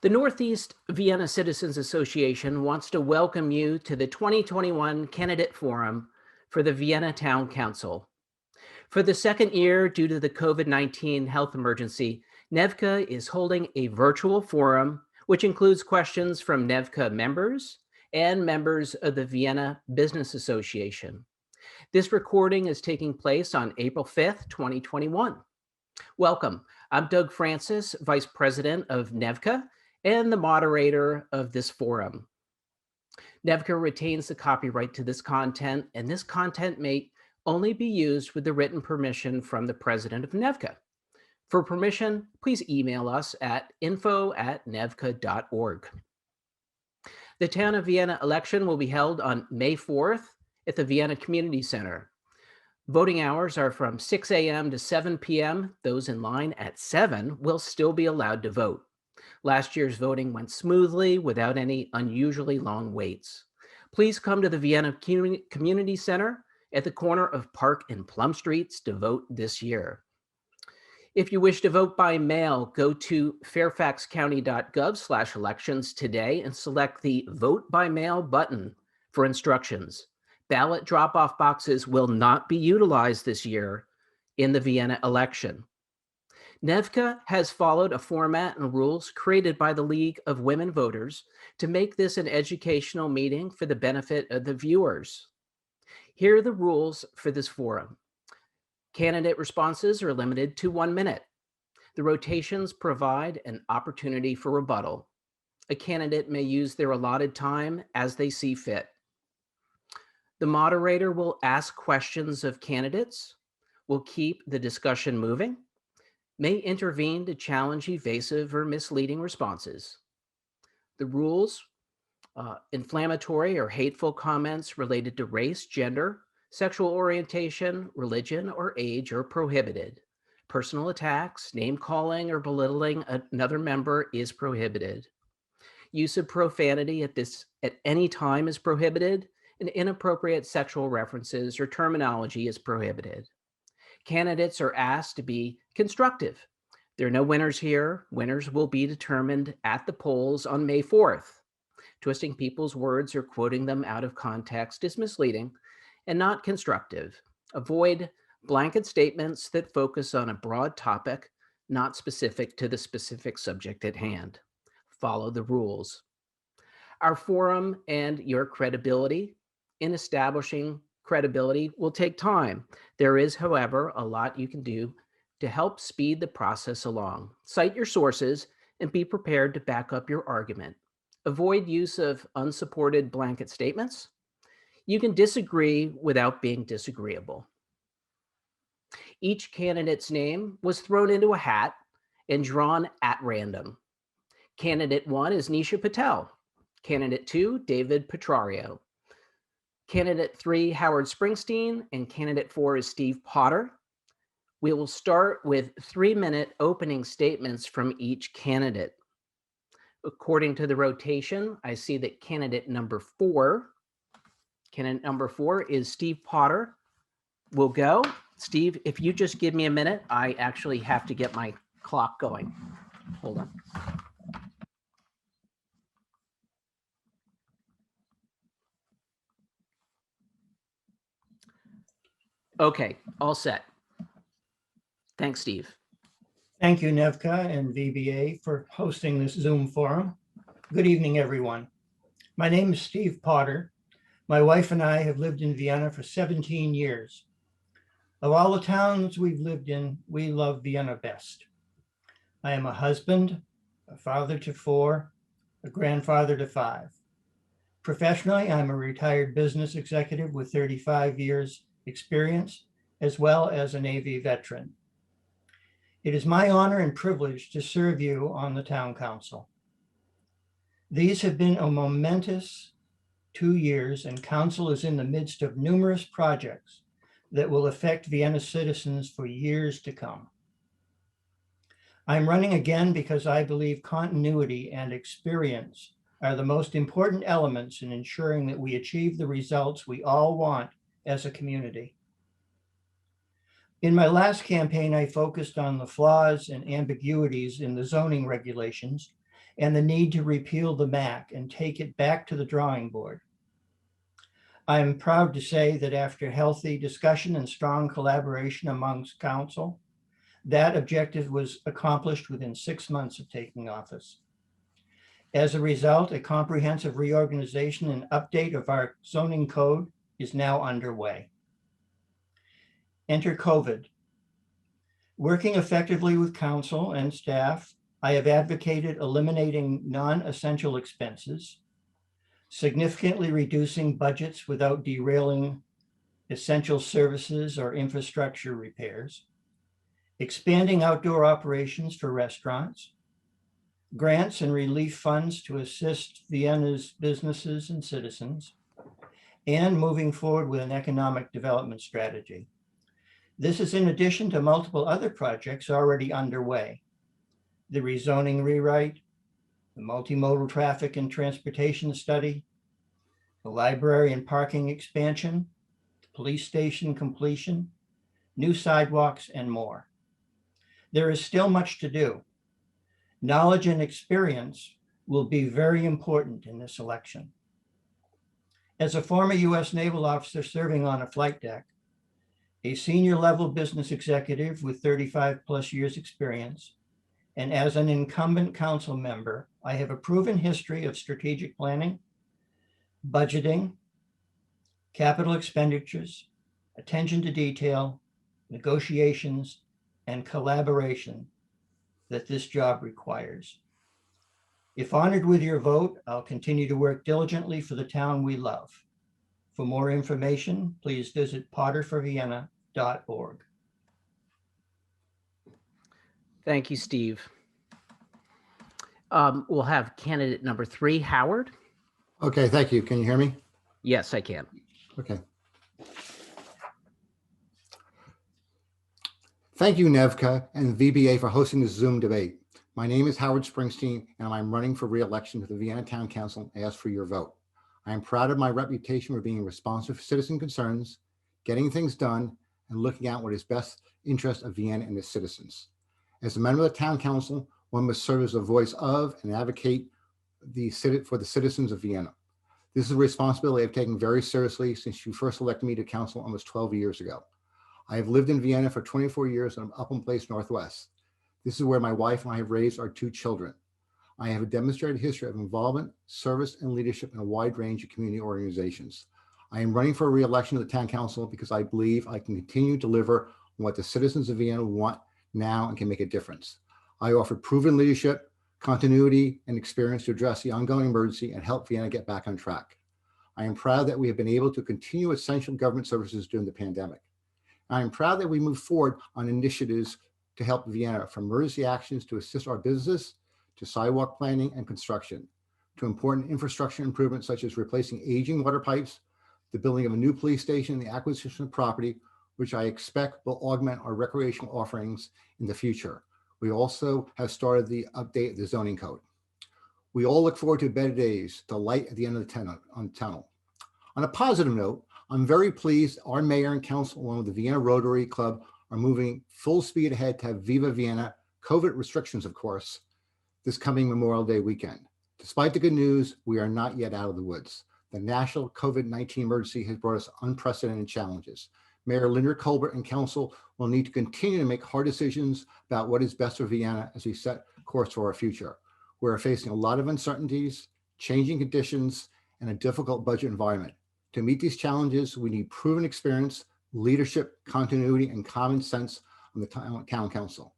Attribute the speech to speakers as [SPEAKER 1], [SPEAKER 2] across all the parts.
[SPEAKER 1] The Northeast Vienna Citizens Association wants to welcome you to the 2021 Candidate Forum for the Vienna Town Council. For the second year, due to the COVID-19 health emergency, NEVCA is holding a virtual forum, which includes questions from NEVCA members and members of the Vienna Business Association. This recording is taking place on April 5th, 2021. Welcome. I'm Doug Francis, Vice President of NEVCA and the moderator of this forum. NEVCA retains the copyright to this content, and this content may only be used with the written permission from the President of NEVCA. For permission, please email us at info@nevca.org. The Town of Vienna election will be held on May 4th at the Vienna Community Center. Voting hours are from 6 a.m. to 7 p.m. Those in line at 7 will still be allowed to vote. Last year's voting went smoothly without any unusually long waits. Please come to the Vienna Community Center at the corner of Park and Plum Streets to vote this year. If you wish to vote by mail, go to fairfaxcounty.gov/elections today and select the Vote by Mail button for instructions. Ballot drop-off boxes will not be utilized this year in the Vienna election. NEVCA has followed a format and rules created by the League of Women Voters to make this an educational meeting for the benefit of the viewers. Here are the rules for this forum. Candidate responses are limited to 1 minute. The rotations provide an opportunity for rebuttal. A candidate may use their allotted time as they see fit. The moderator will ask questions of candidates, will keep the discussion moving, may intervene to challenge evasive or misleading responses. The rules, inflammatory or hateful comments related to race, gender, sexual orientation, religion, or age are prohibited. Personal attacks, name calling, or belittling another member is prohibited. Use of profanity at any time is prohibited, and inappropriate sexual references or terminology is prohibited. Candidates are asked to be constructive. There are no winners here. Winners will be determined at the polls on May 4th. Twisting people's words or quoting them out of context is misleading and not constructive. Avoid blanket statements that focus on a broad topic, not specific to the specific subject at hand. Follow the rules. Our forum and your credibility in establishing credibility will take time. There is, however, a lot you can do to help speed the process along. Cite your sources and be prepared to back up your argument. Avoid use of unsupported blanket statements. You can disagree without being disagreeable. Each candidate's name was thrown into a hat and drawn at random. Candidate 1 is Nisha Patel. Candidate 2, David Petrario. Candidate 3, Howard Springsteen, and candidate 4 is Steve Potter. We will start with 3-minute opening statements from each candidate. According to the rotation, I see that candidate number 4 is Steve Potter. Will go. Steve, if you just give me a minute, I actually have to get my clock going. Hold on. Okay, all set. Thanks, Steve.
[SPEAKER 2] Thank you, NEVCA and VBA, for hosting this Zoom forum. Good evening, everyone. My name is Steve Potter. My wife and I have lived in Vienna for 17 years. Of all the towns we've lived in, we love Vienna best. I am a husband, a father to 4, a grandfather to 5. Professionally, I'm a retired business executive with 35 years experience, as well as a Navy veteran. It is my honor and privilege to serve you on the Town Council. These have been a momentous 2 years, and Council is in the midst of numerous projects that will affect Vienna citizens for years to come. I'm running again because I believe continuity and experience are the most important elements in ensuring that we achieve the results we all want as a community. In my last campaign, I focused on the flaws and ambiguities in the zoning regulations and the need to repeal the MAC and take it back to the drawing board. I am proud to say that after healthy discussion and strong collaboration amongst council, that objective was accomplished within 6 months of taking office. As a result, a comprehensive reorganization and update of our zoning code is now underway. Enter COVID. Working effectively with council and staff, I have advocated eliminating non-essential expenses, significantly reducing budgets without derailing essential services or infrastructure repairs, expanding outdoor operations for restaurants, grants and relief funds to assist Vienna's businesses and citizens, and moving forward with an economic development strategy. This is in addition to multiple other projects already underway: the rezoning rewrite, the multimodal traffic and transportation study, the library and parking expansion, the police station completion, new sidewalks, and more. There is still much to do. Knowledge and experience will be very important in this election. As a former U.S. naval officer serving on a flight deck, a senior level business executive with 35+ years experience, and as an incumbent council member, I have a proven history of strategic planning, budgeting, capital expenditures, attention to detail, negotiations, and collaboration that this job requires. If honored with your vote, I'll continue to work diligently for the town we love. For more information, please visit potterforvienna.org.
[SPEAKER 1] Thank you, Steve. We'll have candidate number 3, Howard.
[SPEAKER 3] Okay, thank you. Can you hear me?
[SPEAKER 1] Yes, I can.
[SPEAKER 3] Okay. Thank you, Nevka and VBA, for hosting this Zoom debate. My name is Howard Springsteen, and I'm running for re-election to the Vienna Town Council and ask for your vote. I am proud of my reputation for being responsive for citizen concerns, getting things done, and looking out what is best interest of Vienna and its citizens. As a member of the Town Council, one must serve as a voice of and advocate for the citizens of Vienna. This is a responsibility I've taken very seriously since you first elected me to council almost 12 years ago. I have lived in Vienna for 24 years in Upland Place, Northwest. This is where my wife and I have raised our 2 children. I have a demonstrated history of involvement, service, and leadership in a wide range of community organizations. I am running for re-election to the Town Council because I believe I can continue to deliver on what the citizens of Vienna want now and can make a difference. I offer proven leadership, continuity, and experience to address the ongoing emergency and help Vienna get back on track. I am proud that we have been able to continue essential government services during the pandemic. I am proud that we move forward on initiatives to help Vienna, from emergency actions to assist our businesses, to sidewalk planning and construction, to important infrastructure improvements such as replacing aging water pipes, the building of a new police station, and the acquisition of property, which I expect will augment our recreational offerings in the future. We also have started the update of the zoning code. We all look forward to better days, the light at the end of the tunnel. On a positive note, I'm very pleased our mayor and council, along with the Vienna Rotary Club, are moving full speed ahead to have Viva Vienna, COVID restrictions, of course, this coming Memorial Day weekend. Despite the good news, we are not yet out of the woods. The national COVID-19 emergency has brought us unprecedented challenges. Mayor Linda Colbert and council will need to continue to make hard decisions about what is best for Vienna as we set course for our future. We're facing a lot of uncertainties, changing conditions, and a difficult budget environment. To meet these challenges, we need proven experience, leadership, continuity, and common sense on the town council.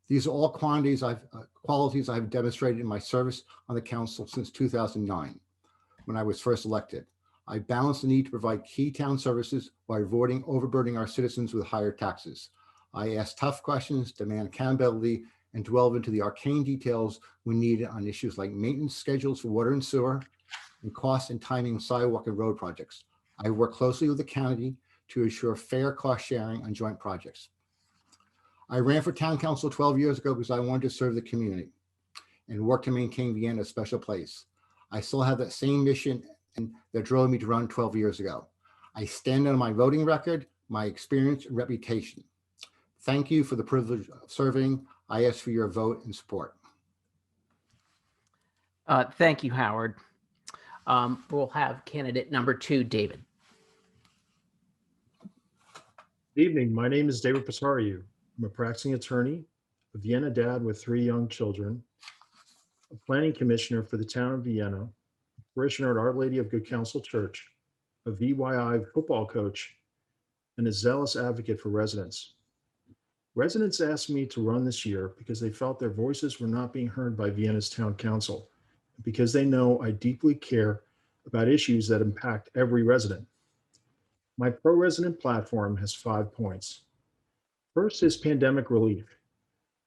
[SPEAKER 3] These are all qualities I've demonstrated in my service on the council since 2009, when I was first elected. I balance the need to provide key town services while avoiding overburdening our citizens with higher taxes. I ask tough questions, demand accountability, and delve into the arcane details when needed on issues like maintenance schedules for water and sewer, and cost and timing of sidewalk and road projects. I work closely with the county to ensure fair cost sharing on joint projects. I ran for town council 12 years ago because I wanted to serve the community and work to maintain Vienna a special place. I still have that same mission that drove me to run 12 years ago. I stand on my voting record, my experience, and reputation. Thank you for the privilege of serving. I ask for your vote and support.
[SPEAKER 1] Thank you, Howard. We'll have candidate number 2, David.
[SPEAKER 4] Good evening. My name is David Pasariu. I'm a practicing attorney, a Vienna dad with 3 young children, a planning commissioner for the town of Vienna, parishioner at Our Lady of Good Counsel Church, a VYI football coach, and a zealous advocate for residents. Residents asked me to run this year because they felt their voices were not being heard by Vienna's town council, because they know I deeply care about issues that impact every resident. My pro-resident platform has 5 points. First is pandemic relief.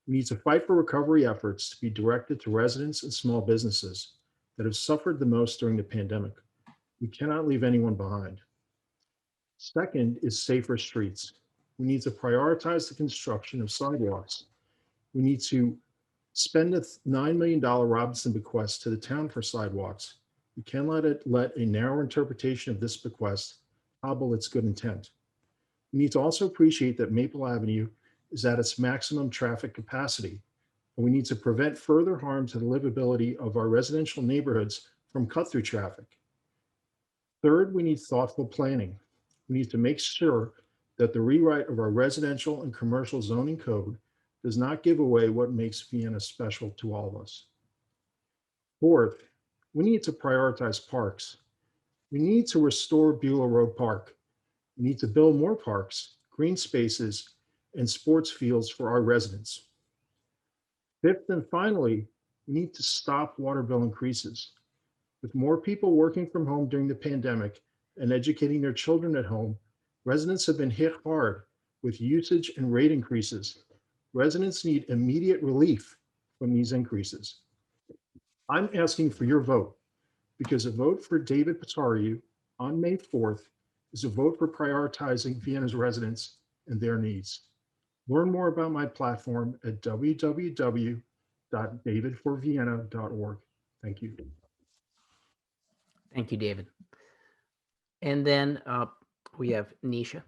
[SPEAKER 4] We need to fight for recovery efforts to be directed to residents and small businesses that have suffered the most during the pandemic. We cannot leave anyone behind. Second is safer streets. We need to prioritize the construction of sidewalks. We need to spend a $9 million Robinson bequest to the town for sidewalks. We cannot let a narrow interpretation of this bequest hobble its good intent. We need to also appreciate that Maple Avenue is at its maximum traffic capacity, and we need to prevent further harm to the livability of our residential neighborhoods from cut-through traffic. Third, we need thoughtful planning. We need to make sure that the rewrite of our residential and commercial zoning code does not give away what makes Vienna special to all of us. Fourth, we need to prioritize parks. We need to restore Beulah Road Park. We need to build more parks, green spaces, and sports fields for our residents. Fifth and finally, we need to stop water bill increases. With more people working from home during the pandemic and educating their children at home, residents have been hit hard with usage and rate increases. Residents need immediate relief from these increases. I'm asking for your vote because a vote for David Pasariu on May 4th is a vote for prioritizing Vienna's residents and their needs. Learn more about my platform at www.davidforvienna.org. Thank you.
[SPEAKER 1] Thank you, David. And then we have Nisha.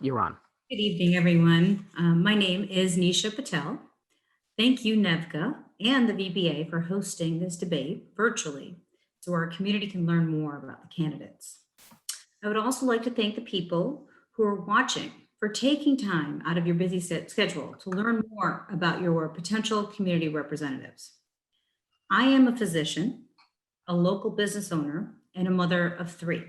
[SPEAKER 1] You're on.
[SPEAKER 5] Good evening, everyone. My name is Nisha Patel. Thank you, Nevka and the VBA for hosting this debate virtually so our community can learn more about the candidates. I would also like to thank the people who are watching for taking time out of your busy schedule to learn more about your potential community representatives. I am a physician, a local business owner, and a mother of 3.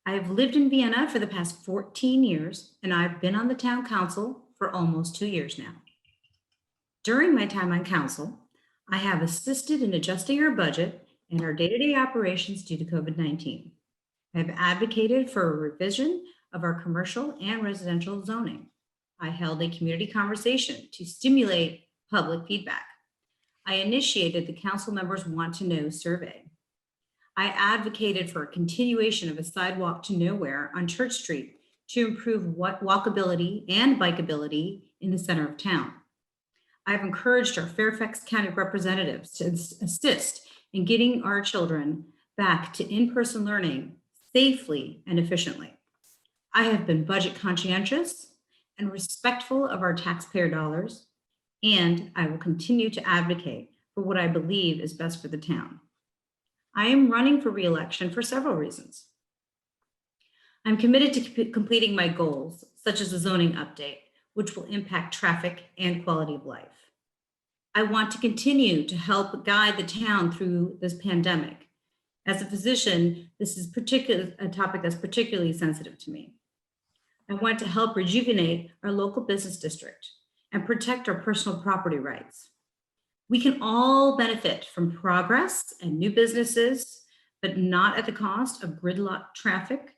[SPEAKER 5] I have lived in Vienna for the past 14 years, and I've been on the town council for almost 2 years now. During my time on council, I have assisted in adjusting our budget and our day-to-day operations due to COVID-19. I have advocated for a revision of our commercial and residential zoning. I held a community conversation to stimulate public feedback. I initiated the Council Members Want to Know survey. I advocated for a continuation of a sidewalk to nowhere on Church Street to improve walkability and bikeability in the center of town. I've encouraged our Fairfax County representatives to assist in getting our children back to in-person learning safely and efficiently. I have been budget conscientious and respectful of our taxpayer dollars, and I will continue to advocate for what I believe is best for the town. I am running for re-election for several reasons. I'm committed to completing my goals, such as the zoning update, which will impact traffic and quality of life. I want to continue to help guide the town through this pandemic. As a physician, this is a topic that's particularly sensitive to me. I want to help rejuvenate our local business district and protect our personal property rights. We can all benefit from progress and new businesses, but not at the cost of gridlock traffic,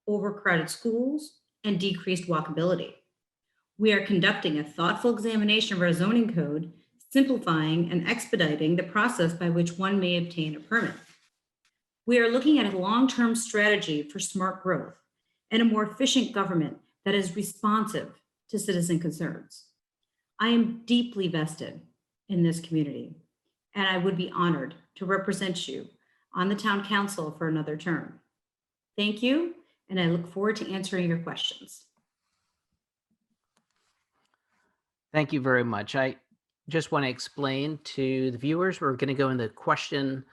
[SPEAKER 5] overcrowded schools, and decreased walkability. We are conducting a thoughtful examination of our zoning code, simplifying and expediting the process by which one may obtain a permit. We are looking at a long-term strategy for smart growth and a more efficient government that is responsive to citizen concerns. I am deeply vested in this community, and I would be honored to represent you on the town council for another term. Thank you, and I look forward to answering your questions.
[SPEAKER 1] Thank you very much. just want to explain to the viewers, we're going to go in the question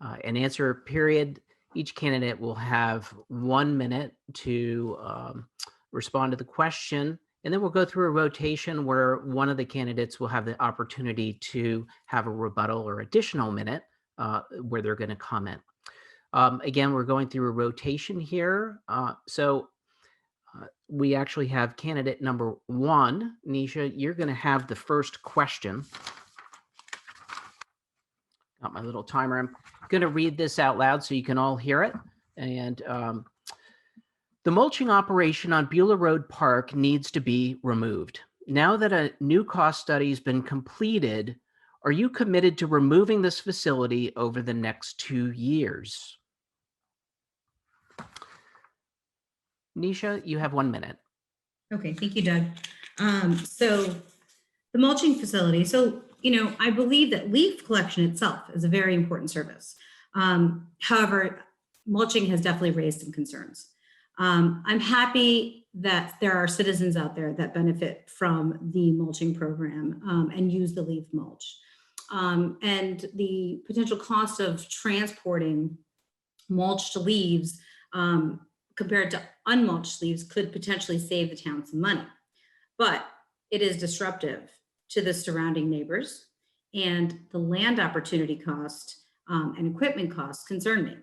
[SPEAKER 1] and answer period. Each candidate will have 1 minute to respond to the question, and then we'll go through a rotation where one of the candidates will have the opportunity to have a rebuttal or additional minute where they're going to comment. Again, we're going through a rotation here. We actually have candidate number 1. Nisha, you're going to have the first question. Got my little timer. I'm going to read this out loud so you can all hear it. And the mulching operation on Beulah Road Park needs to be removed. Now that a new cost study has been completed, are you committed to removing this facility over the next 2 years? Nisha, you have 1 minute.
[SPEAKER 5] Okay, thank you, Doug. So the mulching facility. So, I believe that leaf collection itself is a very important service. However, mulching has definitely raised some concerns. I'm happy that there are citizens out there that benefit from the mulching program and use the leaf mulch. And the potential cost of transporting mulched leaves compared to unmulched leaves could potentially save the town some money. But it is disruptive to the surrounding neighbors, and the land opportunity cost and equipment costs concern me.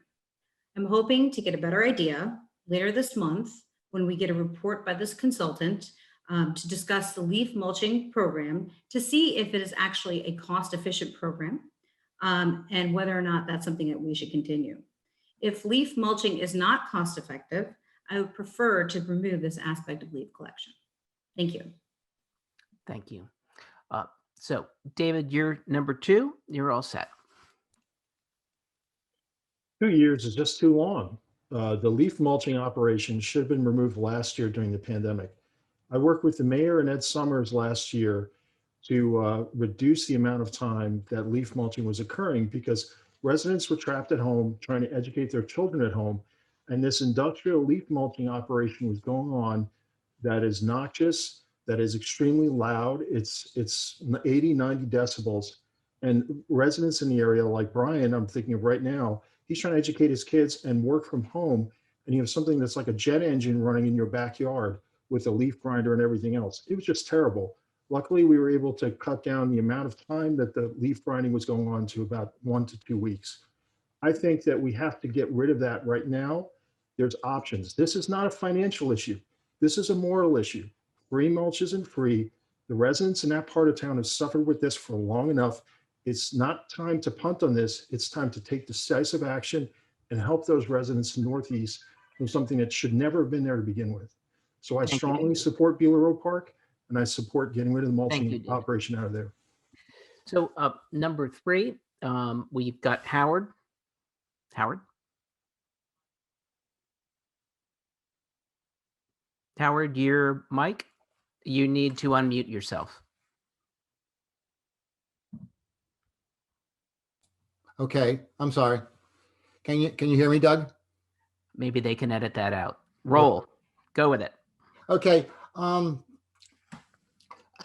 [SPEAKER 5] I'm hoping to get a better idea later this month when we get a report by this consultant to discuss the leaf mulching program to see if it is actually a cost-efficient program and whether or not that's something that we should continue. If leaf mulching is not cost-effective, I would prefer to remove this aspect of leaf collection. Thank you.
[SPEAKER 1] Thank you. So David, you're number 2. You're all set.
[SPEAKER 4] 2 years is just too long. The leaf mulching operation should have been removed last year during the pandemic. I worked with the mayor and Ed Summers last year to reduce the amount of time that leaf mulching was occurring because residents were trapped at home trying to educate their children at home. And this industrial leaf mulching operation was going on that is noxious, that is extremely loud. It's 80, 90 decibels. And residents in the area like Brian, I'm thinking of right now, he's trying to educate his kids and work from home. And you have something that's like a jet engine running in your backyard with a leaf grinder and everything else. It was just terrible. Luckily, we were able to cut down the amount of time that the leaf grinding was going on to about 1 to 2 weeks. I think that we have to get rid of that right now. There's options. This is not a financial issue. This is a moral issue. Free mulch isn't free. The residents in that part of town have suffered with this for long enough. It's not time to punt on this. It's time to take decisive action and help those residents in Northeast from something that should never have been there to begin with. So I strongly support Beulah Road Park, and I support getting rid of the mulching operation out of there.
[SPEAKER 1] So number 3, we've got Howard. Howard, your mic, you need to unmute yourself.
[SPEAKER 3] Okay, I'm sorry. Can you hear me, Doug?
[SPEAKER 1] Maybe they can edit that out. Roll. Go with it.
[SPEAKER 3] Okay.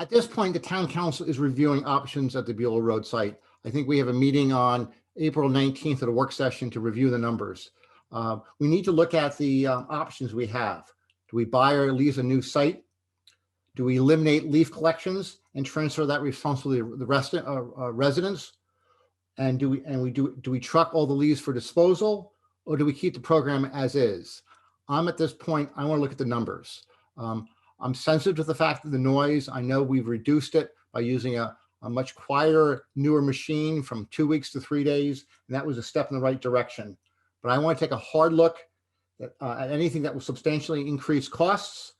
[SPEAKER 3] At this point, the town council is reviewing options at the Beulah Road site. I think we have a meeting on April 19th at a work session to review the numbers. We need to look at the options we have. Do we buy or lease a new site? Do we eliminate leaf collections and transfer that responsibility to the residents? And do we truck all the leaves for disposal, or do we keep the program as is? At this point, I want to look at the numbers. I'm sensitive to the fact of the noise. I know we've reduced it by using a much quieter, newer machine from 2 weeks to 3 days, and that was a step in the right direction. But I want to take a hard look at anything that will substantially increase costs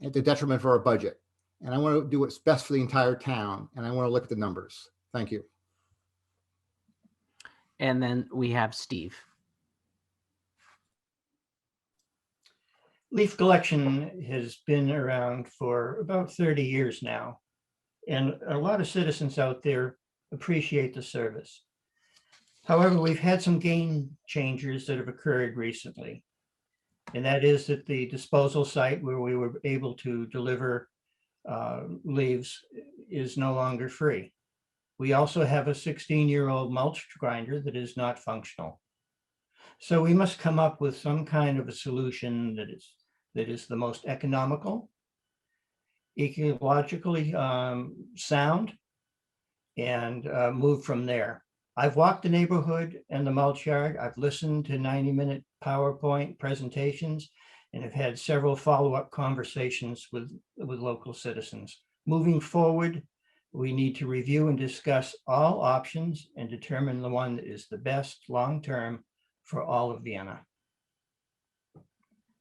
[SPEAKER 3] at the detriment for our budget. And I want to do what's best for the entire town, and I want to look at the numbers. Thank you.
[SPEAKER 1] And then we have Steve.
[SPEAKER 2] Leaf collection has been around for about 30 years now, and a lot of citizens out there appreciate the service. However, we've had some game changers that have occurred recently, and that is that the disposal site where we were able to deliver leaves is no longer free. We also have a 16-year-old mulch grinder that is not functional. So we must come up with some kind of a solution that is the most economical, ecologically sound, and move from there. I've walked the neighborhood and the mulch yard. I've listened to 90-minute PowerPoint presentations and have had several follow-up conversations with local citizens. Moving forward, we need to review and discuss all options and determine the one that is the best long-term for all of Vienna.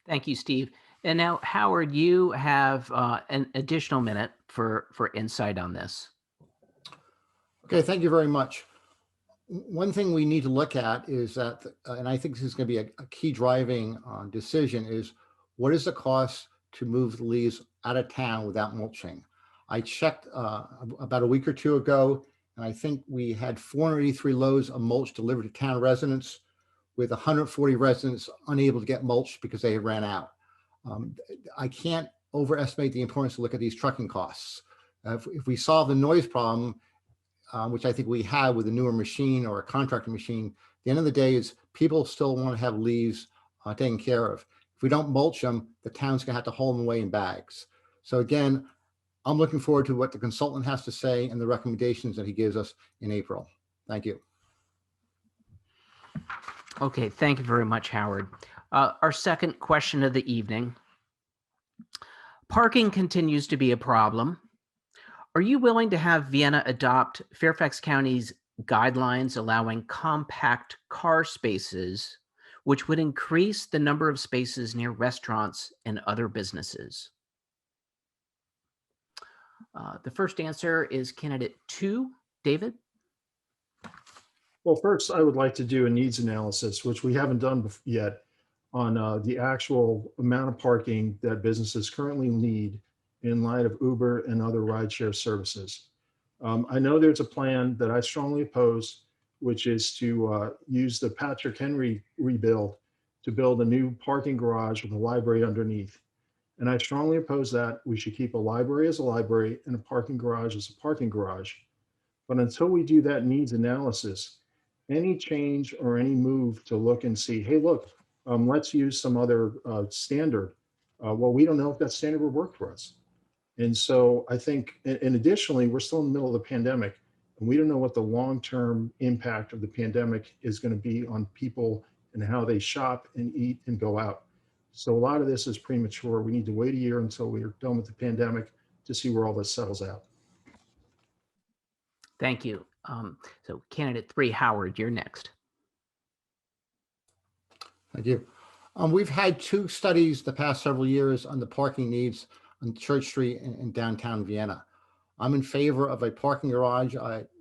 [SPEAKER 1] Thank you, Steve. And now, Howard, you have an additional minute for insight on this.
[SPEAKER 3] Okay, thank you very much. One thing we need to look at is that, and I think this is going to be a key driving decision, is what is the cost to move the leaves out of town without mulching? I checked about a week or two ago, and I think we had 483 loads of mulch delivered to town residents, with 140 residents unable to get mulch because they ran out. I can't overestimate the importance to look at these trucking costs. If we solve the noise problem, which I think we have with a newer machine or a contractor machine, at the end of the day is people still want to have leaves taken care of. If we don't mulch them, the town's gonna have to haul them away in bags. So again, I'm looking forward to what the consultant has to say and the recommendations that he gives us in April. Thank you.
[SPEAKER 1] Okay, thank you very much, Howard. Our second question of the evening. Parking continues to be a problem. Are you willing to have Vienna adopt Fairfax County's guidelines allowing compact car spaces, which would increase the number of spaces near restaurants and other businesses? The first answer is candidate 2, David.
[SPEAKER 4] Well, first, I would like to do a needs analysis, which we haven't done yet, on the actual amount of parking that businesses currently need in light of Uber and other rideshare services. I know there's a plan that I strongly oppose, which is to use the Patrick Henry rebuild to build a new parking garage with a library underneath. And I strongly oppose that. We should keep a library as a library and a parking garage as a parking garage. But until we do that needs analysis, any change or any move to look and see, hey, look, let's use some other standard. Well, we don't know if that standard would work for us. And so I think, and additionally, we're still in the middle of the pandemic, and we don't know what the long-term impact of the pandemic is going to be on people and how they shop and eat and go out. So a lot of this is premature. We need to wait a year until we're done with the pandemic to see where all this settles out.
[SPEAKER 1] Thank you. So candidate 3, Howard, you're next.
[SPEAKER 3] Thank you. We've had 2 studies the past several years on the parking needs on Church Street in downtown Vienna. I'm in favor of a parking garage.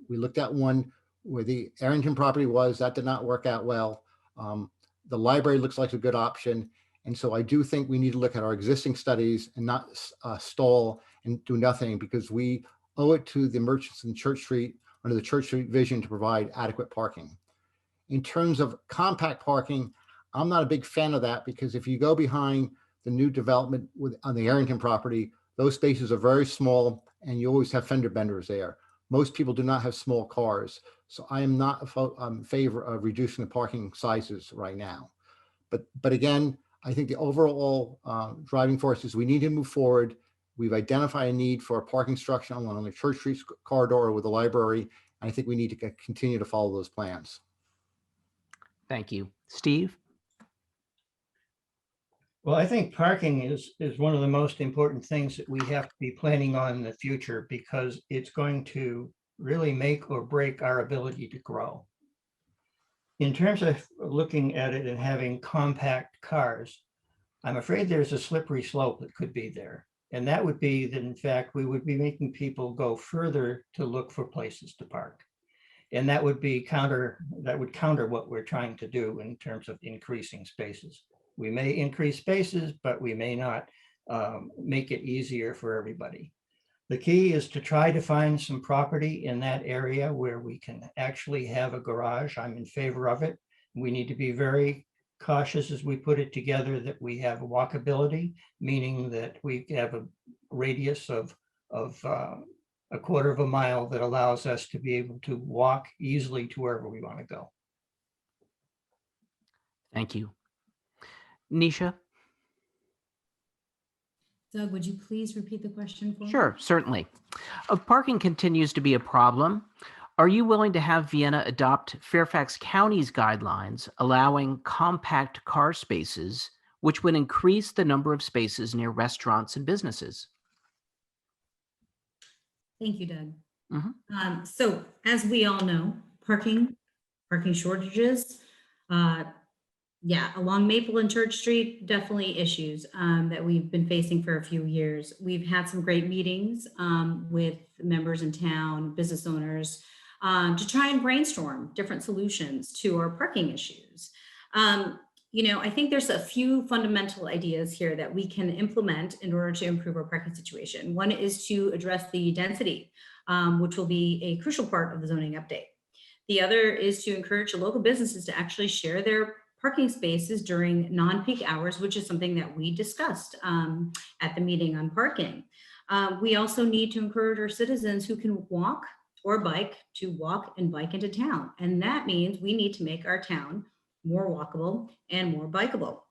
[SPEAKER 3] We looked at one where the Arrington property was, that did not work out well. The library looks like a good option. And so I do think we need to look at our existing studies and not stall and do nothing, because we owe it to the merchants in Church Street under the Church Street vision to provide adequate parking. In terms of compact parking, I'm not a big fan of that, because if you go behind the new development on the Arrington property, those spaces are very small and you always have fender benders there. Most people do not have small cars. So I am not in favor of reducing the parking sizes right now. But again, I think the overall driving force is we need to move forward. We've identified a need for a parking structure along the Church Street corridor with the library. And I think we need to continue to follow those plans.
[SPEAKER 1] Thank you. Steve?
[SPEAKER 2] Well, I think parking is one of the most important things that we have to be planning on in the future, because it's going to really make or break our ability to grow. In terms of looking at it and having compact cars, I'm afraid there's a slippery slope that could be there. And that would be that, in fact, we would be making people go further to look for places to park. And that would counter what we're trying to do in terms of increasing spaces. We may increase spaces, but we may not make it easier for everybody. The key is to try to find some property in that area where we can actually have a garage. I'm in favor of it. We need to be very cautious as we put it together that we have walkability, meaning that we have a radius of a quarter of a mile that allows us to be able to walk easily to wherever we want to go.
[SPEAKER 1] Thank you. Nisha?
[SPEAKER 5] Doug, would you please repeat the question for me?
[SPEAKER 1] Sure, certainly. Parking continues to be a problem. Are you willing to have Vienna adopt Fairfax County's guidelines allowing compact car spaces, which would increase the number of spaces near restaurants and businesses?
[SPEAKER 5] Thank you, Doug.
[SPEAKER 1] Mhm.
[SPEAKER 5] So as we all know, parking shortages, yeah, along Maple and Church Street, definitely issues that we've been facing for a few years. We've had some great meetings with members in town, business owners, to try and brainstorm different solutions to our parking issues. I think there's a few fundamental ideas here that we can implement in order to improve our parking situation. One is to address the density, which will be a crucial part of the zoning update. The other is to encourage local businesses to actually share their parking spaces during non-peak hours, which is something that we discussed at the meeting on parking. We also need to encourage our citizens who can walk or bike to walk and bike into town. And that means we need to make our town more walkable and more bikeable.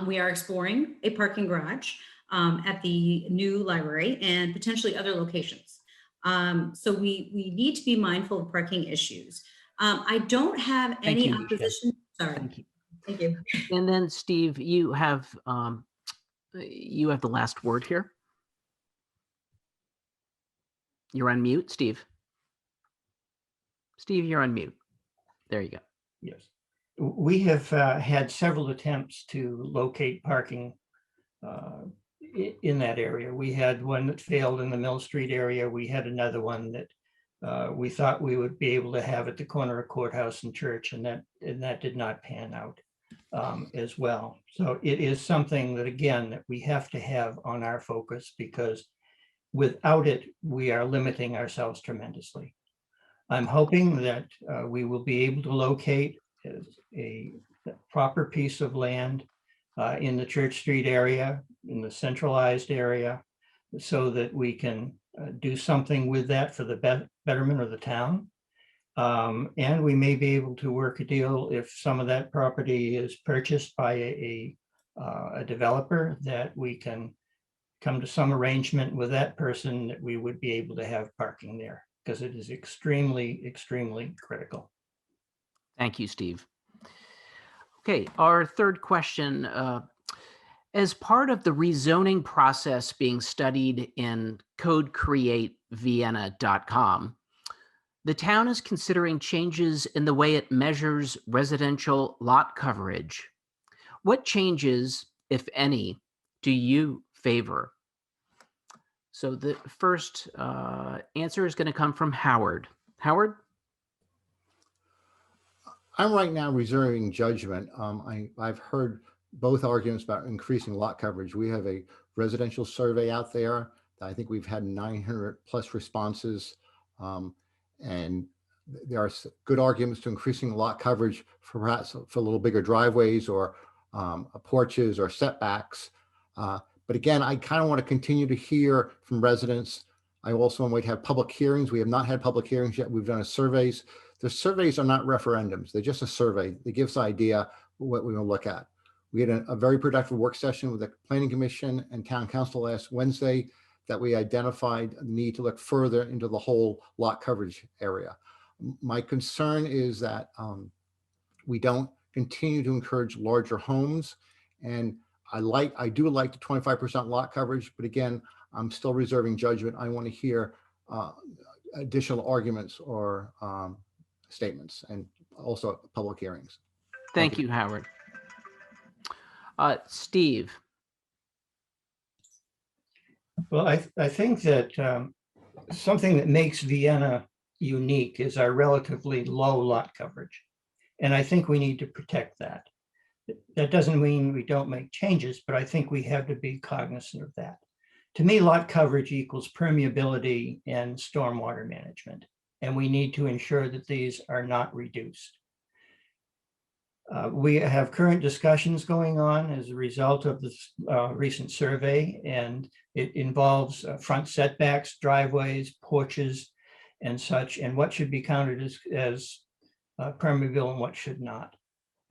[SPEAKER 5] We are exploring a parking garage at the new library and potentially other locations. So we need to be mindful of parking issues. I don't have any
[SPEAKER 1] you, Nisha.
[SPEAKER 5] opposition. Sorry.
[SPEAKER 1] Thank you.
[SPEAKER 5] Thank you.
[SPEAKER 1] And then Steve, you have the last word here. You're on mute, Steve. Steve, you're on mute. There you go.
[SPEAKER 2] Yes. We have had several attempts to locate parking in that area. We had one that failed in the Mill Street area. We had another one that we thought we would be able to have at the corner of Courthouse and Church, and that did not pan out as well. So it is something that, again, that we have to have on our focus, because without it, we are limiting ourselves tremendously. I'm hoping that we will be able to locate a proper piece of land in the Church Street area, in the centralized area, so that we can do something with that for the betterment of the town. And we may be able to work a deal if some of that property is purchased by a developer, that we can come to some arrangement with that person that we would be able to have parking there, because it is extremely, extremely critical.
[SPEAKER 1] Thank you, Steve. Okay, our third question. As part of the rezoning process being studied in codecreatevienna.com, the town is considering changes in the way it measures residential lot coverage. What changes, if any, do you favor? So the first answer is going to come from Howard. Howard?
[SPEAKER 3] I'm right now reserving judgment. I've heard both arguments about increasing lot coverage. We have a residential survey out there. I think we've had 900 plus responses. And there are good arguments to increasing lot coverage for perhaps for a little bigger driveways or porches or setbacks. But again, I kind of want to continue to hear from residents. I also want to have public hearings. We have not had public hearings yet. We've done surveys. The surveys are not referendums. They're just a survey. It gives an idea what we're going to look at. We had a very productive work session with the Planning Commission and Town Council last Wednesday that we identified the need to look further into the whole lot coverage area. My concern is that we don't continue to encourage larger homes. And I do like the 25% lot coverage, but again, I'm still reserving judgment. I want to hear additional arguments or statements, and also public hearings.
[SPEAKER 1] Thank you, Howard. Steve.
[SPEAKER 2] Well, I think that something that makes Vienna unique is our relatively low lot coverage. And I think we need to protect that. That doesn't mean we don't make changes, but I think we have to be cognizant of that. To me, lot coverage equals permeability and stormwater management. And we need to ensure that these are not reduced. We have current discussions going on as a result of this recent survey, and it involves front setbacks, driveways, porches, and such, and what should be counted as permeable and what should not.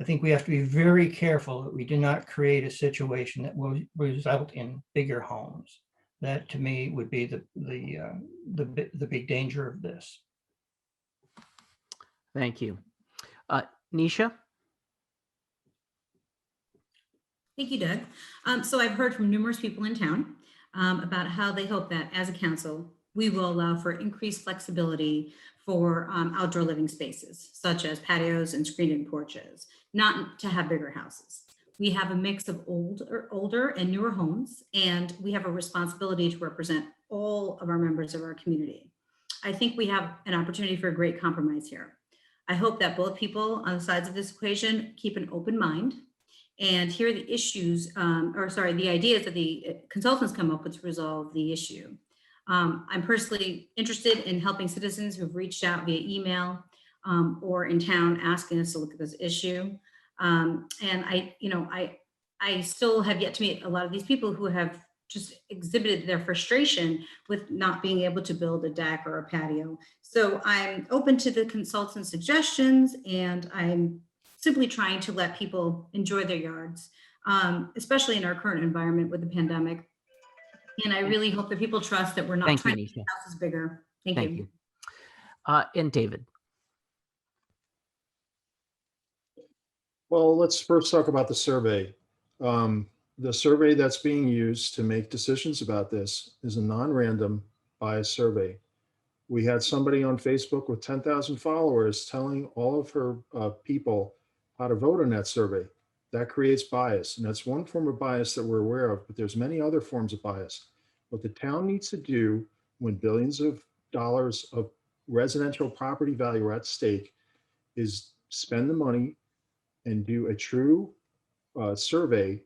[SPEAKER 2] I think we have to be very careful that we do not create a situation that will result in bigger homes. That, to me, would be the big danger of this.
[SPEAKER 1] Thank you. Nisha?
[SPEAKER 5] Thank you, Doug. So I've heard from numerous people in town about how they hope that as a council, we will allow for increased flexibility for outdoor living spaces, such as patios and screened-in porches, not to have bigger houses. We have a mix of older and newer homes, and we have a responsibility to represent all of our members of our community. I think we have an opportunity for a great compromise here. I hope that both people on the sides of this equation keep an open mind and hear the issues, the ideas that the consultants come up with to resolve the issue. I'm personally interested in helping citizens who've reached out via email or in town asking us to look at this issue. And I still have yet to meet a lot of these people who have just exhibited their frustration with not being able to build a deck or a patio. So I'm open to the consultant's suggestions, and I'm simply trying to let people enjoy their yards, especially in our current environment with the pandemic. And I really hope that people trust that we're not trying to make houses bigger. Thank you.
[SPEAKER 1] And David.
[SPEAKER 4] Well, let's first talk about the survey. The survey that's being used to make decisions about this is a non-random bias survey. We had somebody on Facebook with 10,000 followers telling all of her people how to vote on that survey. That creates bias, and that's one form of bias that we're aware of, but there's many other forms of bias. What the town needs to do when billions of dollars of residential property value are at stake is spend the money and do a true survey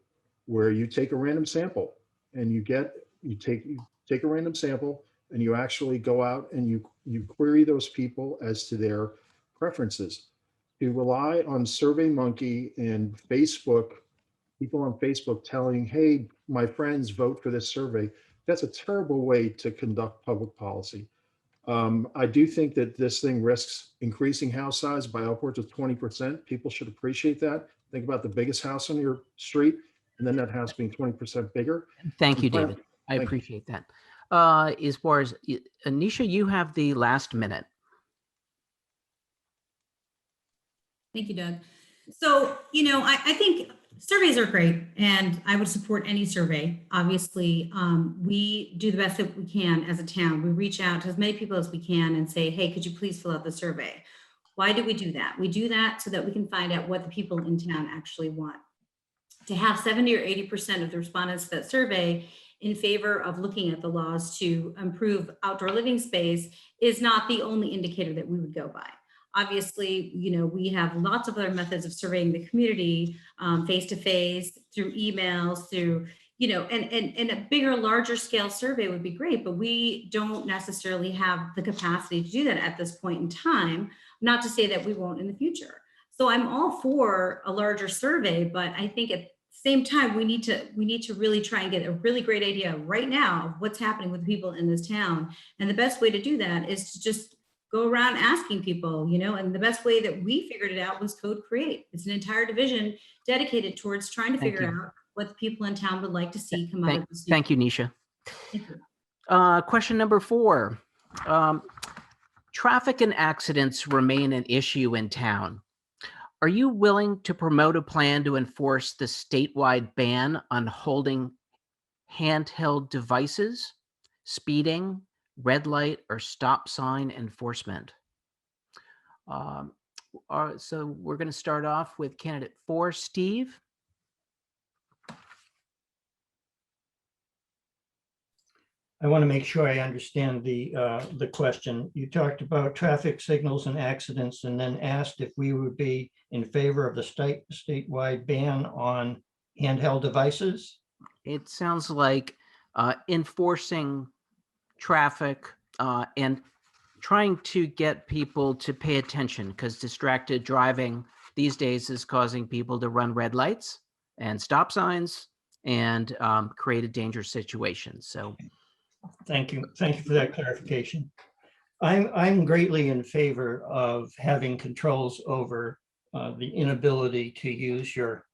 [SPEAKER 4] where you take a random sample and you take a random sample and you actually go out and you query those people as to their preferences. To rely on SurveyMonkey and Facebook, people on Facebook telling, hey, my friends, vote for this survey, that's a terrible way to conduct public policy. I do think that this thing risks increasing house size by upwards of 20%. People should appreciate that. Think about the biggest house on your street and then that house being 20% bigger.
[SPEAKER 1] Thank you, David. I appreciate that. As far as Anisha, you have the last minute.
[SPEAKER 5] Thank you, Doug. So, I think surveys are great, and I would support any survey. Obviously, we do the best that we can as a town. We reach out to as many people as we can and say, hey, could you please fill out the survey? Why do we do that? We do that so that we can find out what the people in town actually want. To have 70 or 80% of the respondents to that survey in favor of looking at the laws to improve outdoor living space is not the only indicator that we would go by. Obviously, we have lots of other methods of surveying the community, face-to-face, through emails, through, and a bigger, larger scale survey would be great, but we don't necessarily have the capacity to do that at this point in time, not to say that we won't in the future. So I'm all for a larger survey, but I think at the same time, we need to really try and get a really great idea right now of what's happening with people in this town. And the best way to do that is to just go around asking people, and the best way that we figured it out was Code Create. It's an entire division dedicated towards trying to figure out what the people in town would like to see come out of this.
[SPEAKER 1] Thank you, Nisha. Thank you. Question number 4. Traffic and accidents remain an issue in town. Are you willing to promote a plan to enforce the statewide ban on holding handheld devices, speeding, red light, or stop sign enforcement? So we're going to start off with candidate 4, Steve.
[SPEAKER 2] I want to make sure I understand the question. You talked about traffic signals and accidents, and then asked if we would be in favor of the statewide ban on handheld devices.
[SPEAKER 1] It sounds like enforcing traffic and trying to get people to pay attention, because distracted driving these days is causing people to run red lights and stop signs and create a dangerous situation. So
[SPEAKER 2] Thank you. Thank you for that clarification. I'm greatly in favor of having controls over the inability to use your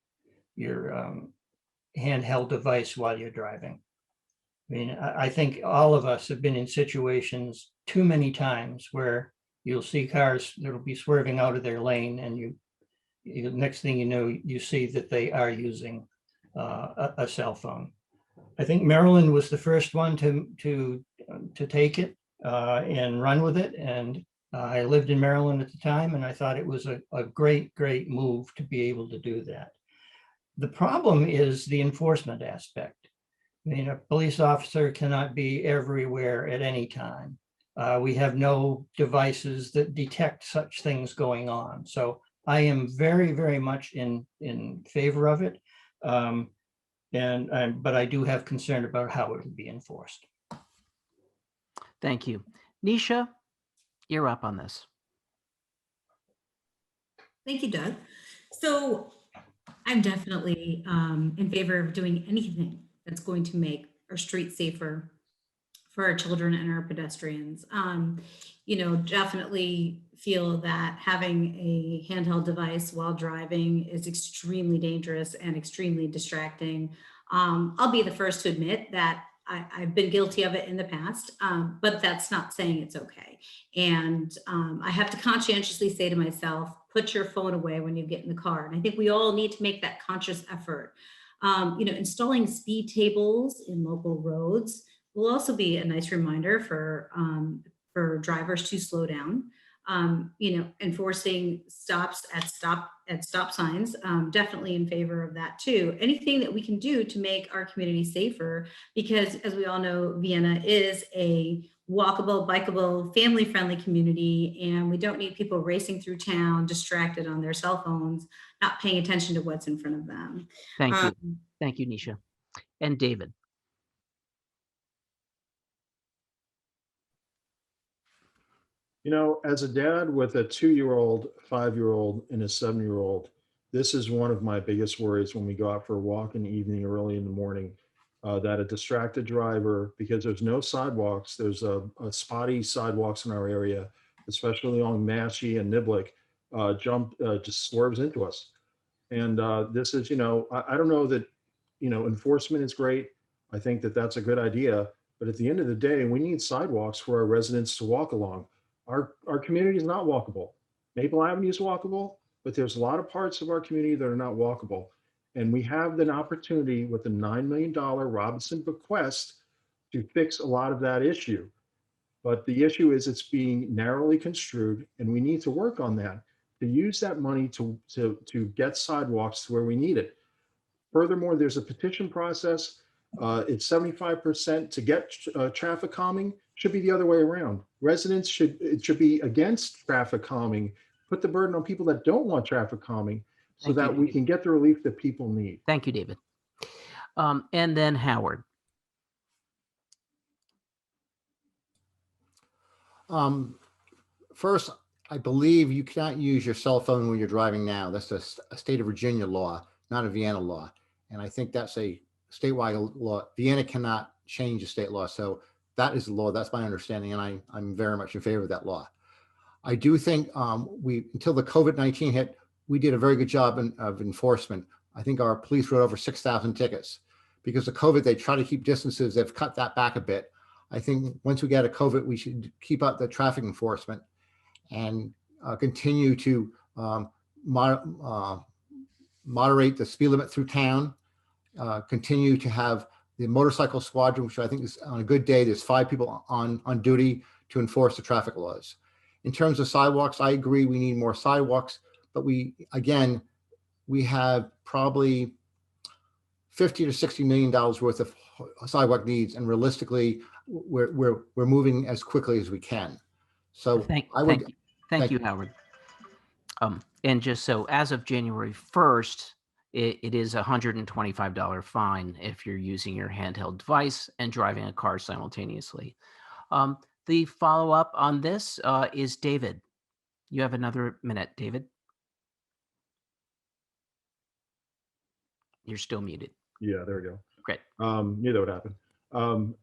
[SPEAKER 2] handheld device while you're driving. I mean, I think all of us have been in situations too many times where you'll see cars that'll be swerving out of their lane, and you next thing you know, you see that they are using a cell phone. I think Maryland was the first one to take it and run with it. And I lived in Maryland at the time, and I thought it was a great move to be able to do that. The problem is the enforcement aspect. I mean, a police officer cannot be everywhere at any time. We have no devices that detect such things going on. So I am very much in favor of it. But I do have concern about how it will be enforced.
[SPEAKER 1] thank you. Nisha, you're up on this.
[SPEAKER 5] Thank you, Doug. So I'm definitely in favor of doing anything that's going to make our streets safer for our children and our pedestrians. Definitely feel that having a handheld device while driving is extremely dangerous and extremely distracting. I'll be the first to admit that I've been guilty of it in the past, but that's not saying it's okay. And I have to conscientiously say to myself, put your phone away when you get in the car. And I think we all need to make that conscious effort. Installing speed tables in local roads will also be a nice reminder for drivers to slow down. Enforcing stops at stop signs, definitely in favor of that too. Anything that we can do to make our community safer, because as we all know, Vienna is a walkable, bikeable, family-friendly community, and we don't need people racing through town, distracted on their cell phones, not paying attention to what's in front of them.
[SPEAKER 1] Thank you. Thank you, Nisha. And David.
[SPEAKER 4] As a dad with a 2-year-old, 5-year-old, and a 7-year-old, this is one of my biggest worries when we go out for a walk in the evening, early in the morning, that a distracted driver, because there's no sidewalks, there's a spotty sidewalks in our area, especially along Massey and Niblick, just swerves into us. And this is, I don't know that, enforcement is great. I think that that's a good idea. But at the end of the day, we need sidewalks for our residents to walk along. Our community is not walkable. Maple Avenue is walkable, but there's a lot of parts of our community that are not walkable. And we have an opportunity with the $9 million Robinson bequest to fix a lot of that issue. But the issue is it's being narrowly construed, and we need to work on that, to use that money to get sidewalks to where we need it. Furthermore, there's a petition process. It's 75% to get traffic calming. Should be the other way around. Residents should be against traffic calming. Put the burden on people that don't want traffic calming, so that we can get the relief that people need.
[SPEAKER 1] Thank you, David. And then Howard.
[SPEAKER 3] First, I believe you cannot use your cell phone when you're driving now. That's a state of Virginia law, not a Vienna law. And I think that's a statewide law. Vienna cannot change a state law. So that is the law. That's my understanding. And I'm very much in favor of that law. I do think until the COVID-19 hit, we did a very good job of enforcement. I think our police wrote over 6,000 tickets. Because of COVID, they try to keep distances. They've cut that back a bit. I think once we get out of COVID, we should keep up the traffic enforcement and continue to moderate the speed limit through town, continue to have the motorcycle squadron, which I think is on a good day, there's 5 people on duty to enforce the traffic laws. In terms of sidewalks, I agree we need more sidewalks, but we have probably $50 to $60 million worth of sidewalk needs, and realistically, we're moving as quickly as we can. So
[SPEAKER 1] Thank you, Howard. And just so, as of January 1st, it is a $125 fine if you're using your handheld device and driving a car simultaneously. The follow-up on this is David. You have another minute, David. You're still muted.
[SPEAKER 4] Yeah, there we go.
[SPEAKER 1] Great.
[SPEAKER 4] Knew that would happen.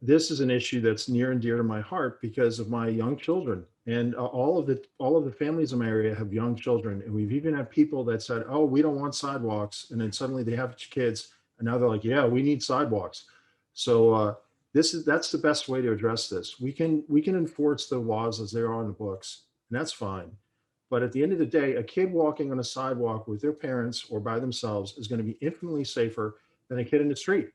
[SPEAKER 4] This is an issue that's near and dear to my heart because of my young children, and all of the families in my area have young children, and we've even had people that said, "Oh, we don't want sidewalks," and then suddenly they have kids, and now they're like, "Yeah, we need sidewalks." So that's the best way to address this. We can enforce the laws as they are on the books, and that's fine. But at the end of the day, a kid walking on a sidewalk with their parents or by themselves is going to be infinitely safer than a kid in the street.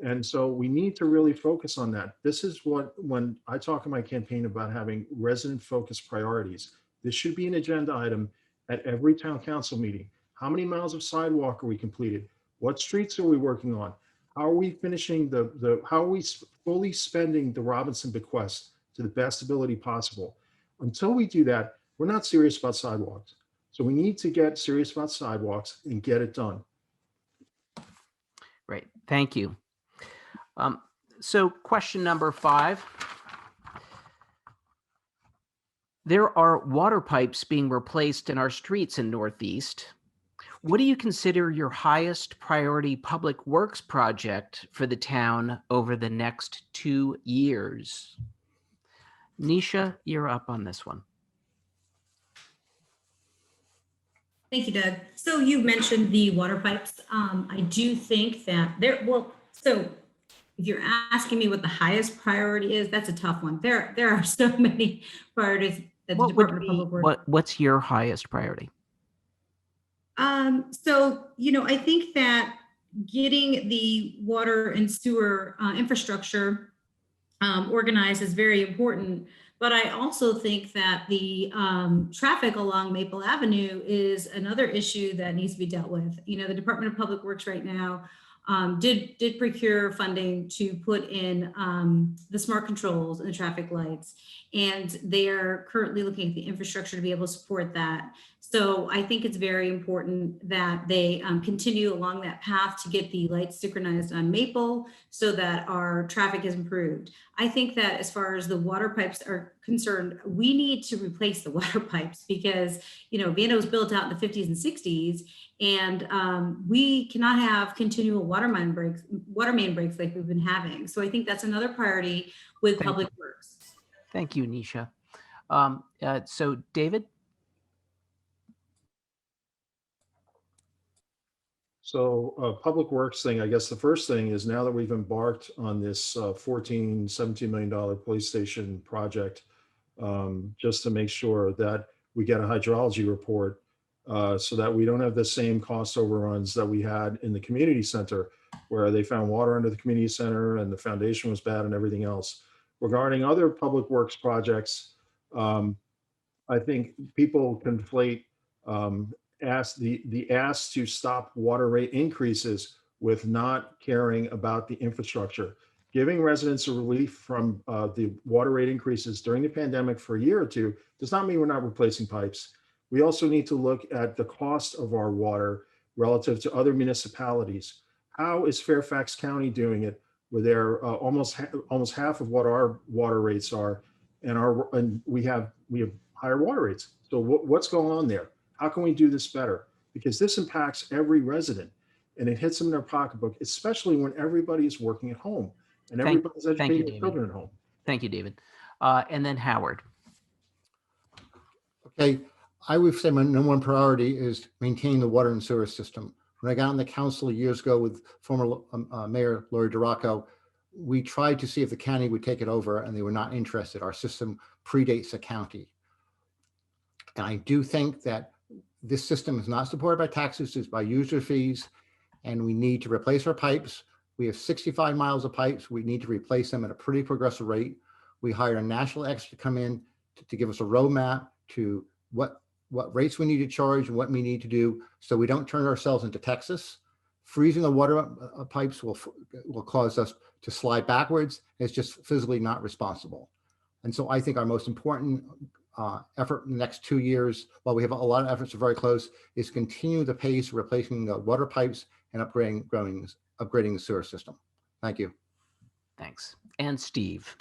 [SPEAKER 4] And so we need to really focus on that. This is what, when I talk in my campaign about having resident focused priorities, this should be an agenda item at every town council meeting. How many miles of sidewalk are we completed? What streets are we working on? How are we finishing how are we fully spending the Robinson bequest to the best ability possible? Until we do that, we're not serious about sidewalks. So we need to get serious about sidewalks and get it done.
[SPEAKER 1] Great. Thank you. So question number 5. There are water pipes being replaced in our streets in Northeast. What do you consider your highest priority public works project for the town over the next 2 years? Nisha, you're up on this one.
[SPEAKER 5] Thank you, Doug. So you mentioned the water pipes. I do think that so if you're asking me what the highest priority is, that's a tough one. There are so many priorities that the
[SPEAKER 1] What would
[SPEAKER 5] Department of
[SPEAKER 1] be,
[SPEAKER 5] Public Works.
[SPEAKER 1] what's your highest priority?
[SPEAKER 5] So, I think that getting the water and sewer infrastructure organized is very important. But I also think that the traffic along Maple Avenue is another issue that needs to be dealt with. The Department of Public Works right now did procure funding to put in the smart controls and the traffic lights, and they are currently looking at the infrastructure to be able to support that. So I think it's very important that they continue along that path to get the lights synchronized on Maple so that our traffic is improved. I think that as far as the water pipes are concerned, we need to replace the water pipes because, Vienna was built out in the 50s and 60s, and we cannot have continual water main breaks like we've been having. So I think that's another priority with Public Works.
[SPEAKER 1] Thank you, Nisha. So David?
[SPEAKER 4] So public works thing, I guess the first thing is now that we've embarked on this $17 million police station project, just to make sure that we get a hydrology report so that we don't have the same cost overruns that we had in the community center where they found water under the community center and the foundation was bad and everything else. Regarding other public works projects, I think people conflate the ask to stop water rate increases with not caring about the infrastructure. Giving residents a relief from the water rate increases during the pandemic for a year or two does not mean we're not replacing pipes. We also need to look at the cost of our water relative to other municipalities. How is Fairfax County doing it where they're almost half of what our water rates are, and we have higher water rates. So what's going on there? How can we do this better? Because this impacts every resident and it hits them in their pocketbook, especially when everybody is working at home and everybody's educating their children at home.
[SPEAKER 1] Thank you, David. And then Howard.
[SPEAKER 3] Okay, I would say my number one priority is maintaining the water and sewer system. When I got on the council years ago with former Mayor Lori DiRocco, we tried to see if the county would take it over and they were not interested. Our system predates the county. And I do think that this system is not supported by taxes, it's by user fees, and we need to replace our pipes. We have 65 miles of pipes. We need to replace them at a pretty progressive rate. We hired a national expert to come in to give us a roadmap to what rates we need to charge and what we need to do so we don't turn ourselves into Texas. Freezing the water pipes will cause us to slide backwards. It's just physically not responsible. And so I think our most important effort in the next 2 years, while we have a lot of efforts are very close, is continue the pace of replacing the water pipes and upgrading the sewer system. Thank you.
[SPEAKER 1] Thanks. And Steve.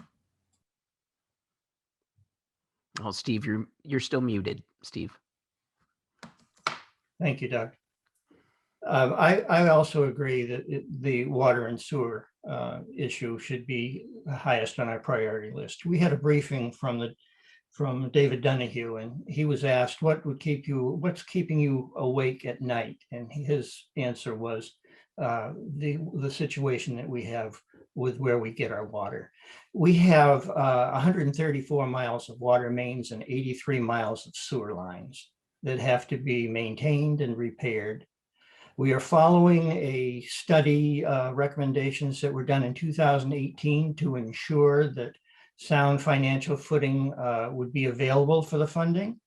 [SPEAKER 1] Oh, Steve, you're still muted, Steve.
[SPEAKER 2] Thank you, Doug. I also agree that the water and sewer issue should be highest on our priority list. We had a briefing from David Donahue, and he was asked what's keeping you awake at night, and his answer was the situation that we have with where we get our water. We have 134 miles of water mains and 83 miles of sewer lines that have to be maintained and repaired. We are following a study recommendations that were done in 2018 to ensure that sound financial footing would be available for the funding.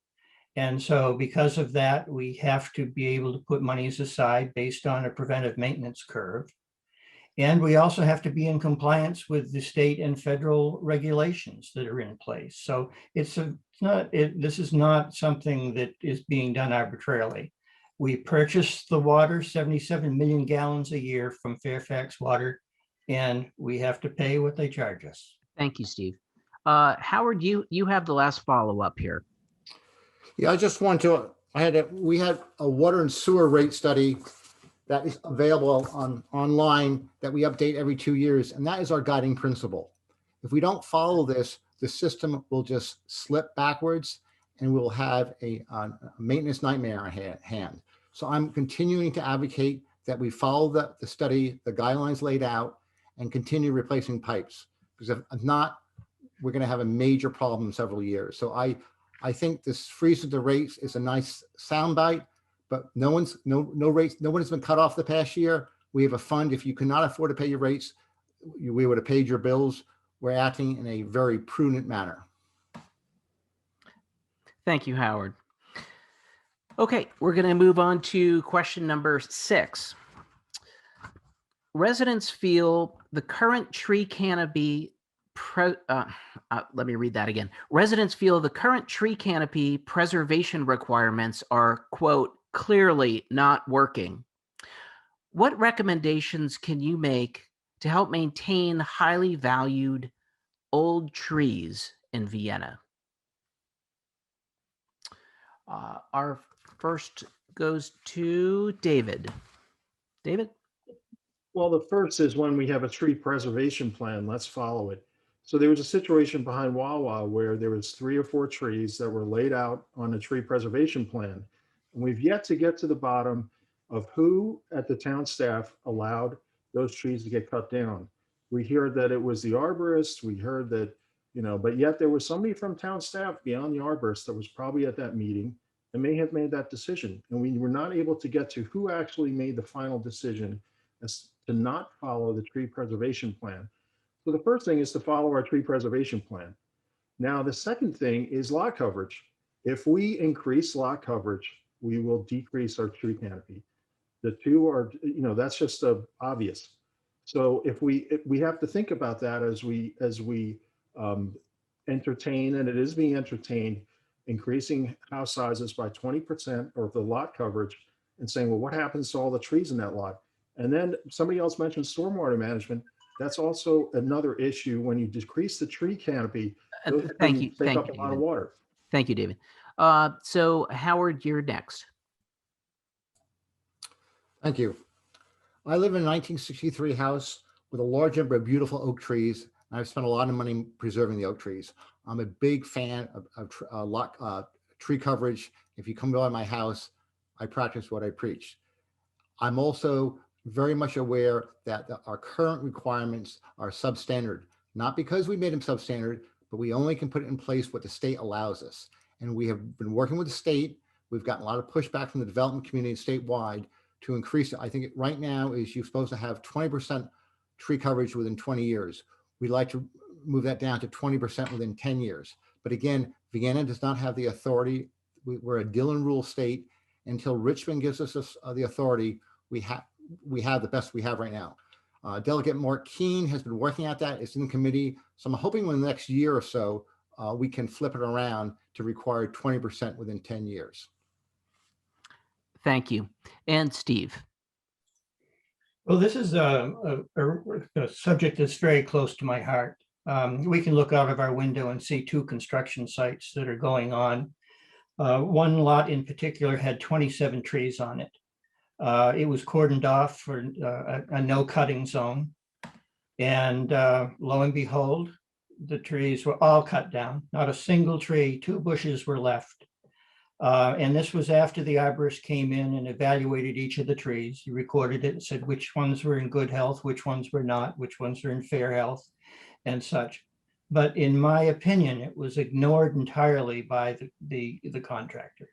[SPEAKER 2] And so because of that, we have to be able to put monies aside based on a preventive maintenance curve. And we also have to be in compliance with the state and federal regulations that are in place. So this is not something that is being done arbitrarily. We purchase the water, 77 million gallons a year from Fairfax Water, and we have to pay what they charge us.
[SPEAKER 1] Thank you, Steve. Howard, you have the last follow-up here.
[SPEAKER 3] Yeah, I just want to, we had a water and sewer rate study that is available online that we update every 2 years, and that is our guiding principle. If we don't follow this, the system will just slip backwards and we'll have a maintenance nightmare on hand. So I'm continuing to advocate that we follow the study, the guidelines laid out, and continue replacing pipes, because if not, we're going to have a major problem in several years. So I think this freeze of the rates is a nice soundbite, but no one has been cut off the past year. We have a fund. If you cannot afford to pay your rates, we would have paid your bills. We're acting in a very prudent manner.
[SPEAKER 1] Thank you, Howard. Okay, we're going to move on to question number 6. Residents feel the current tree canopy let me read that again. Residents feel the current tree canopy preservation requirements are, quote, clearly not working. What recommendations can you make to help maintain highly valued old trees in Vienna? Our first goes to David. David?
[SPEAKER 4] Well, the first is when we have a tree preservation plan, let's follow it. So there was a situation behind Wawa where there was 3 or 4 trees that were laid out on a tree preservation plan. And we've yet to get to the bottom of who at the town staff allowed those trees to get cut down. We hear that it was the arborist. We heard that, but yet there was somebody from town staff beyond the arborist that was probably at that meeting and may have made that decision. And we were not able to get to who actually made the final decision as to not follow the tree preservation plan. So the first thing is to follow our tree preservation plan. Now, the second thing is lot coverage. If we increase lot coverage, we will decrease our tree canopy. The two are, that's just obvious. So if we have to think about that as we entertain, and it is being entertained, increasing house sizes by 20% or the lot coverage, and saying, well, what happens to all the trees in that lot? And then somebody else mentioned stormwater management. That's also another issue. When you decrease the tree canopy,
[SPEAKER 1] thank you.
[SPEAKER 4] Take up a lot of water.
[SPEAKER 1] Thank you, David. So Howard, you're next.
[SPEAKER 3] Thank you. I live in a 1963 house with a large number of beautiful oak trees. And I've spent a lot of money preserving the oak trees. I'm a big fan of tree coverage. If you come by my house, I practice what I preach. I'm also very much aware that our current requirements are substandard, not because we made them substandard, but we only can put it in place what the state allows us. And we have been working with the state. We've gotten a lot of pushback from the development community statewide to increase it. I think right now is you're supposed to have 20% tree coverage within 20 years. We'd like to move that down to 20% within 10 years. But again, Vienna does not have the authority. We're a Dillon rule state. Until Richmond gives us the authority, we have the best we have right now. Delegate Mark Keene has been working at that. It's in committee. So I'm hoping in the next year or so, we can flip it around to require 20% within 10 years.
[SPEAKER 1] Thank you. And Steve.
[SPEAKER 2] Well, this is a subject that's very close to my heart. We can look out of our window and see 2 construction sites that are going on. One lot in particular had 27 trees on it. It was cordoned off for a no cutting zone. And lo and behold, the trees were all cut down. Not a single tree, 2 bushes were left. And this was after the arborist came in and evaluated each of the trees. He recorded it and said which ones were in good health, which ones were not, which ones were in fair health and such. But in my opinion, it was ignored entirely by the contractor.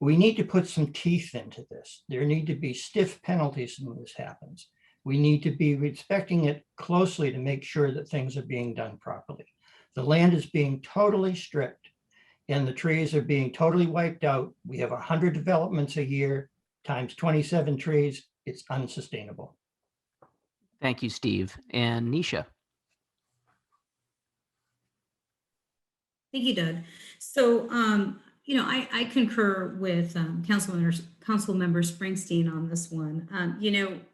[SPEAKER 2] We need to put some teeth into this. There need to be stiff penalties when this happens. We need to be respecting it closely to make sure that things are being done properly. The land is being totally stripped and the trees are being totally wiped out. We have 100 developments a year times 27 trees. It's unsustainable.
[SPEAKER 1] Thank you, Steve. And Nisha.
[SPEAKER 5] Thank you, Doug. So, I concur with Council Member Springsteen on this one.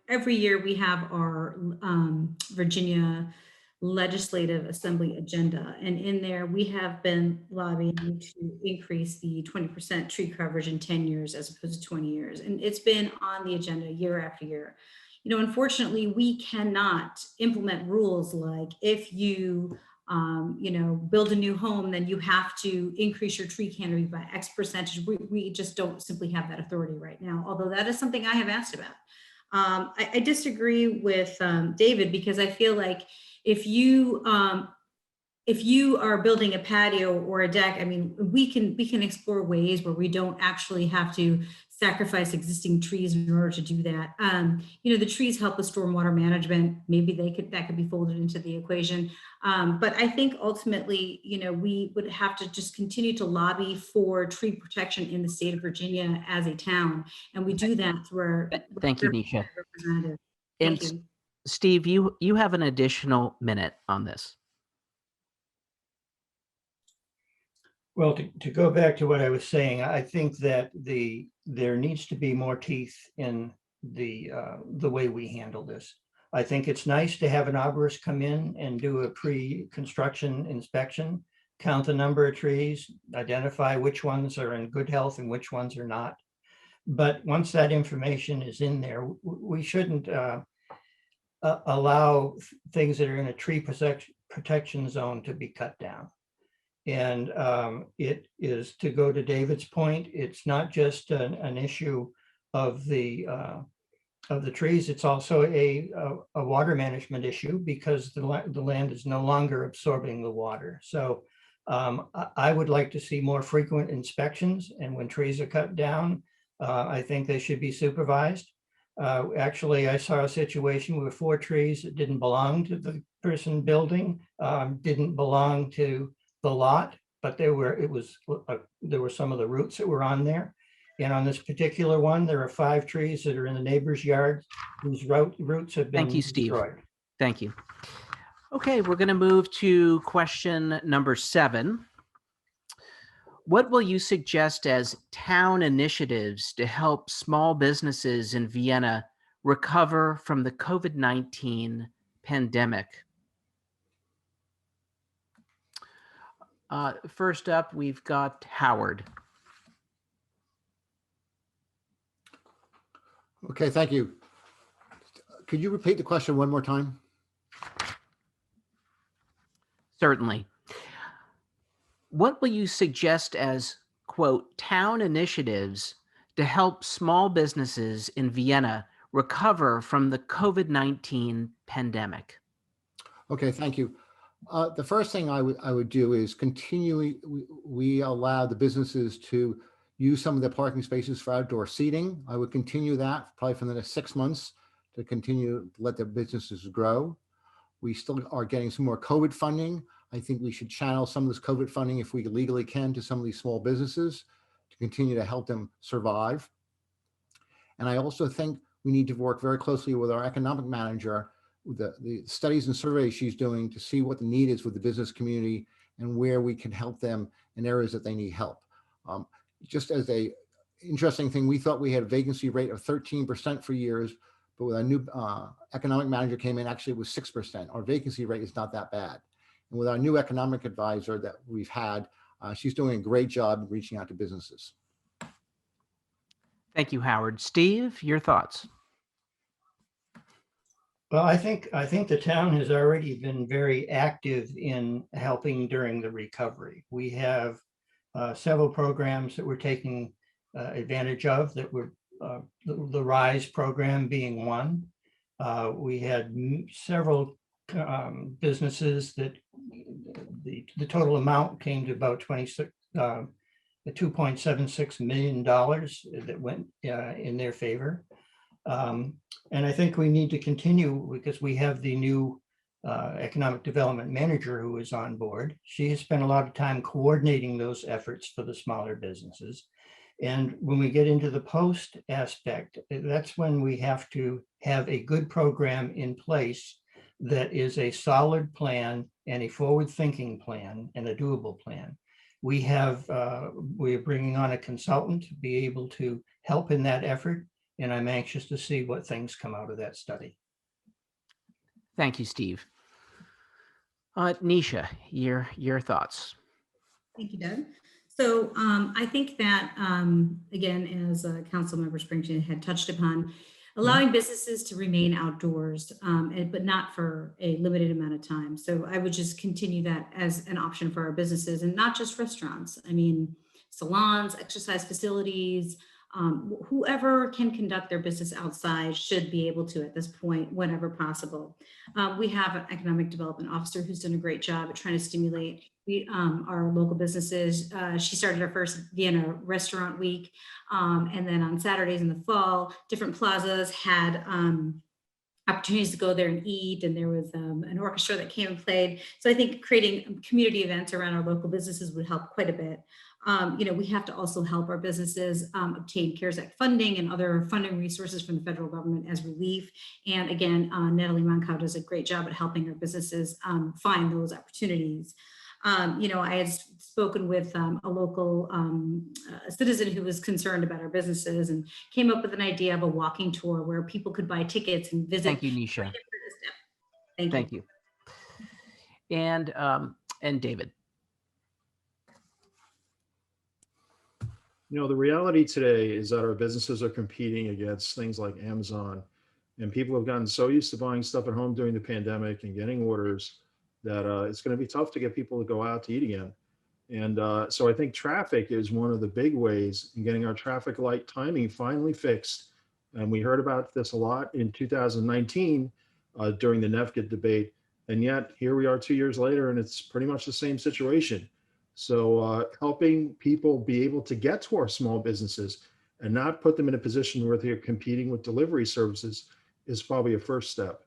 [SPEAKER 5] Every year we have our Virginia Legislative Assembly agenda, and in there we have been lobbying to increase the 20% tree coverage in 10 years as opposed to 20 years, and it's been on the agenda year after year. Unfortunately, we cannot implement rules like if you build a new home, then you have to increase your tree canopy by X percentage. We just don't simply have that authority right now, although that is something I have asked about. I disagree with David, because I feel like if you are building a patio or a deck, I mean, we can explore ways where we don't actually have to sacrifice existing trees in order to do that. The trees help with stormwater management. Maybe that could be folded into the equation. But I think ultimately, we would have to just continue to lobby for tree protection in the state of Virginia as a town, and we do that through our
[SPEAKER 1] Thank you, Nisha.
[SPEAKER 5] representative.
[SPEAKER 1] And
[SPEAKER 5] Thank you.
[SPEAKER 1] Steve, you have an additional minute on this.
[SPEAKER 2] Well, to go back to what I was saying, I think that there needs to be more teeth in the way we handle this. I think it's nice to have an arborist come in and do a pre-construction inspection, count the number of trees, identify which ones are in good health and which ones are not. But once that information is in there, we shouldn't allow things that are in a tree protection zone to be cut down. And it is, to go to David's point, it's not just an issue of the trees, it's also a water management issue, because the land is no longer absorbing the water. So I would like to see more frequent inspections, and when trees are cut down, I think they should be supervised. Actually, I saw a situation where 4 trees that didn't belong to the person building, didn't belong to the lot, but there were some of the roots that were on there. And on this particular one, there are 5 trees that are in the neighbor's yard whose roots have been
[SPEAKER 1] Thank you, Steve.
[SPEAKER 2] destroyed.
[SPEAKER 1] Thank you. Okay, we're going to move to question number 7. What will you suggest as town initiatives to help small businesses in Vienna recover from the COVID-19 pandemic? First up, we've got Howard.
[SPEAKER 3] Okay, thank you. Could you repeat the question one more time?
[SPEAKER 1] Certainly. What will you suggest as, quote, town initiatives to help small businesses in Vienna recover from the COVID-19 pandemic?
[SPEAKER 3] Okay, thank you. The first thing I would do is we allow the businesses to use some of the parking spaces for outdoor seating. I would continue that probably for the next 6 months to continue to let their businesses grow. We still are getting some more COVID funding. I think we should channel some of this COVID funding, if we legally can, to some of these small businesses to continue to help them survive. And I also think we need to work very closely with our economic manager, with the studies and surveys she's doing, to see what the need is with the business community and where we can help them in areas that they need help. Just as a interesting thing, we thought we had a vacancy rate of 13% for years, but with our new economic manager came in, actually it was 6%. Our vacancy rate is not that bad. And with our new economic advisor that we've had, she's doing a great job reaching out to businesses.
[SPEAKER 1] Thank you, Howard. Steve, your thoughts?
[SPEAKER 2] Well, I think the town has already been very active in helping during the recovery. We have several programs that we're taking advantage of that were the RISE program being one. We had several businesses that the total amount came to about $2.76 million that went in their favor. And I think we need to continue because we have the new economic development manager who is on board. She has spent a lot of time coordinating those efforts for the smaller businesses. And when we get into the post aspect, that's when we have to have a good program in place that is a solid plan and a forward-thinking plan and a doable plan. We're bringing on a consultant to be able to help in that effort, and I'm anxious to see what things come out of that study.
[SPEAKER 1] Thank you, Steve. Nisha, your thoughts?
[SPEAKER 5] Thank you, Doug. So I think that, again, as Councilmember Springsteen had touched upon, allowing businesses to remain outdoors, but not for a limited amount of time. So I would just continue that as an option for our businesses, and not just restaurants. I mean, salons, exercise facilities, whoever can conduct their business outside should be able to at this point, whenever possible. We have an economic development officer who's done a great job at trying to stimulate our local businesses. She started our first Vienna restaurant week. And then on Saturdays in the fall, different plazas had opportunities to go there and eat. And there was an orchestra that came and played. So I think creating community events around our local businesses would help quite a bit. We have to also help our businesses obtain CARES Act funding and other funding resources from the federal government as relief. And again, Natalie Monkow does a great job at helping our businesses find those opportunities. I had spoken with a local citizen who was concerned about our businesses and came up with an idea of a walking tour where people could buy tickets and visit.
[SPEAKER 1] Thank you, Nisha.
[SPEAKER 5] Thank you.
[SPEAKER 1] And David.
[SPEAKER 4] The reality today is that our businesses are competing against things like Amazon, and people have gotten so used to buying stuff at home during the pandemic and getting orders that it's going to be tough to get people to go out to eat again. And so I think traffic is one of the big ways in getting our traffic light timing finally fixed. And we heard about this a lot in 2019 during the NEFCA debate. And yet here we are 2 years later, and it's pretty much the same situation. So helping people be able to get to our small businesses and not put them in a position where they're competing with delivery services is probably a first step.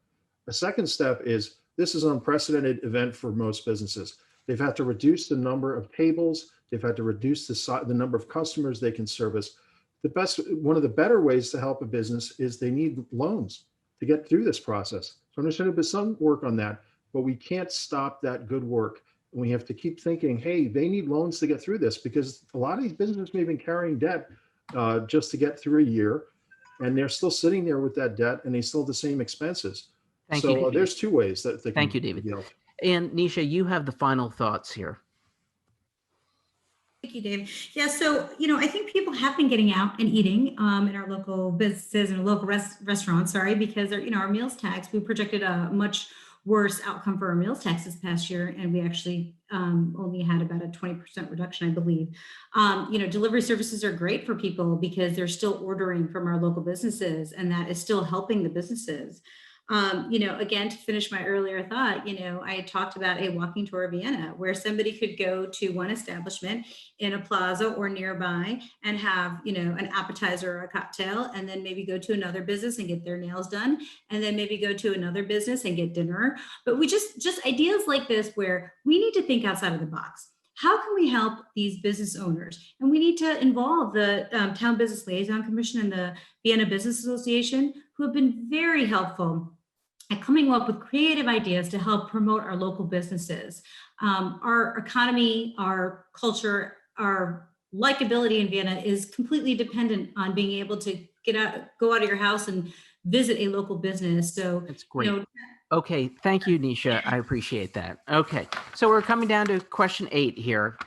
[SPEAKER 4] A second step is this is an unprecedented event for most businesses. They've had to reduce the number of tables. They've had to reduce the number of customers they can service. One of the better ways to help a business is they need loans to get through this process. So there's going to be some work on that, but we can't stop that good work. And we have to keep thinking, hey, they need loans to get through this, because a lot of these businesses may have been carrying debt just to get through a year, and they're still sitting there with that debt, and they still have the same expenses.
[SPEAKER 1] Thank you, David.
[SPEAKER 4] There's two ways that they can.
[SPEAKER 1] Thank you, David. And Nisha, you have the final thoughts here.
[SPEAKER 5] Thank you, Dave. Yeah, so, I think people have been getting out and eating in our local businesses and local restaurants, because, our meals tax, we projected a much worse outcome for our meals tax this past year, and we actually only had about a 20% reduction, I believe. Delivery services are great for people because they're still ordering from our local businesses, and that is still helping the businesses. Again, to finish my earlier thought, I had talked about a walking tour of Vienna where somebody could go to one establishment in a plaza or nearby and have, an appetizer or a cocktail, and then maybe go to another business and get their nails done, and then maybe go to another business and get dinner. But we just ideas like this where we need to think outside of the box. How can we help these business owners? And we need to involve the Town Business Liaison Commission and the Vienna Business Association, who have been very helpful at coming up with creative ideas to help promote our local businesses. Our economy, our culture, our likability in Vienna is completely dependent on being able to go out of your house and visit a local business. So
[SPEAKER 1] that's great. Okay, thank you, Nisha. I appreciate that. Okay, so we're coming down to question 8 here.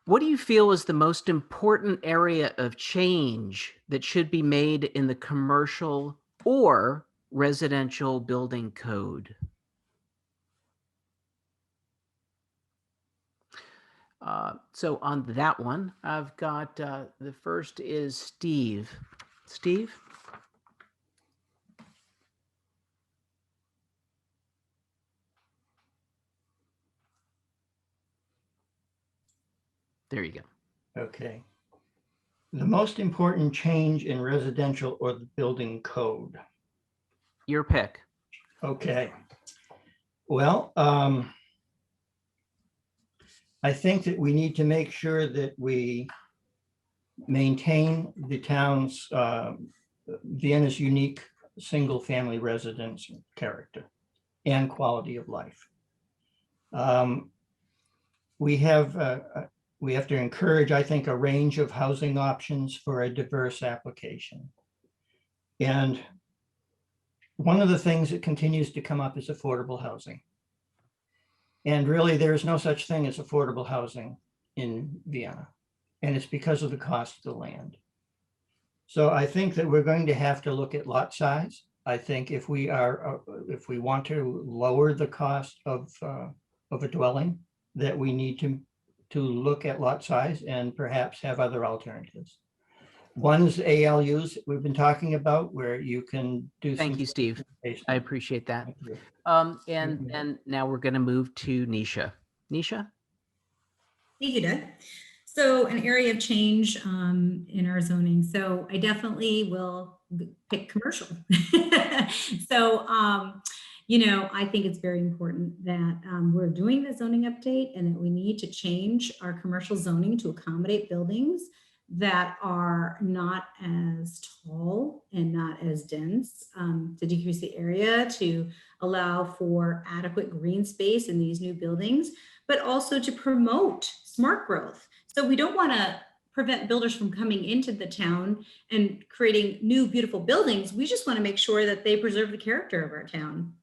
[SPEAKER 1] What do you feel is the most important area of change that should be made in the commercial or residential building code? So on that one, I've got the first is Steve. Steve? There you go.
[SPEAKER 2] Okay. The most important change in residential or the building code.
[SPEAKER 1] Your pick.
[SPEAKER 2] Okay. Well, I think that we need to make sure that we maintain the town's, Vienna's unique single-family residence character and quality of life. We have to encourage, I think, a range of housing options for a diverse application. And one of the things that continues to come up is affordable housing. And really, there is no such thing as affordable housing in Vienna. And it's because of the cost of the land. So I think that we're going to have to look at lot size. I think if we want to lower the cost of a dwelling, that we need to look at lot size and perhaps have other alternatives. One is ALUs we've been talking about, where you can do.
[SPEAKER 1] Thank you, Steve. I appreciate that.
[SPEAKER 2] Thank you.
[SPEAKER 1] And now we're going to move to Nisha. Nisha?
[SPEAKER 5] Thank you, Doug. So an area of change in our zoning. So I definitely will pick commercial. So, I think it's very important that we're doing the zoning update and that we need to change our commercial zoning to accommodate buildings that are not as tall and not as dense, to decrease the area, to allow for adequate green space in these new buildings, but also to promote smart growth. So we don't want to prevent builders from coming into the town and creating new beautiful buildings. We just want to make sure that they preserve the character of our town.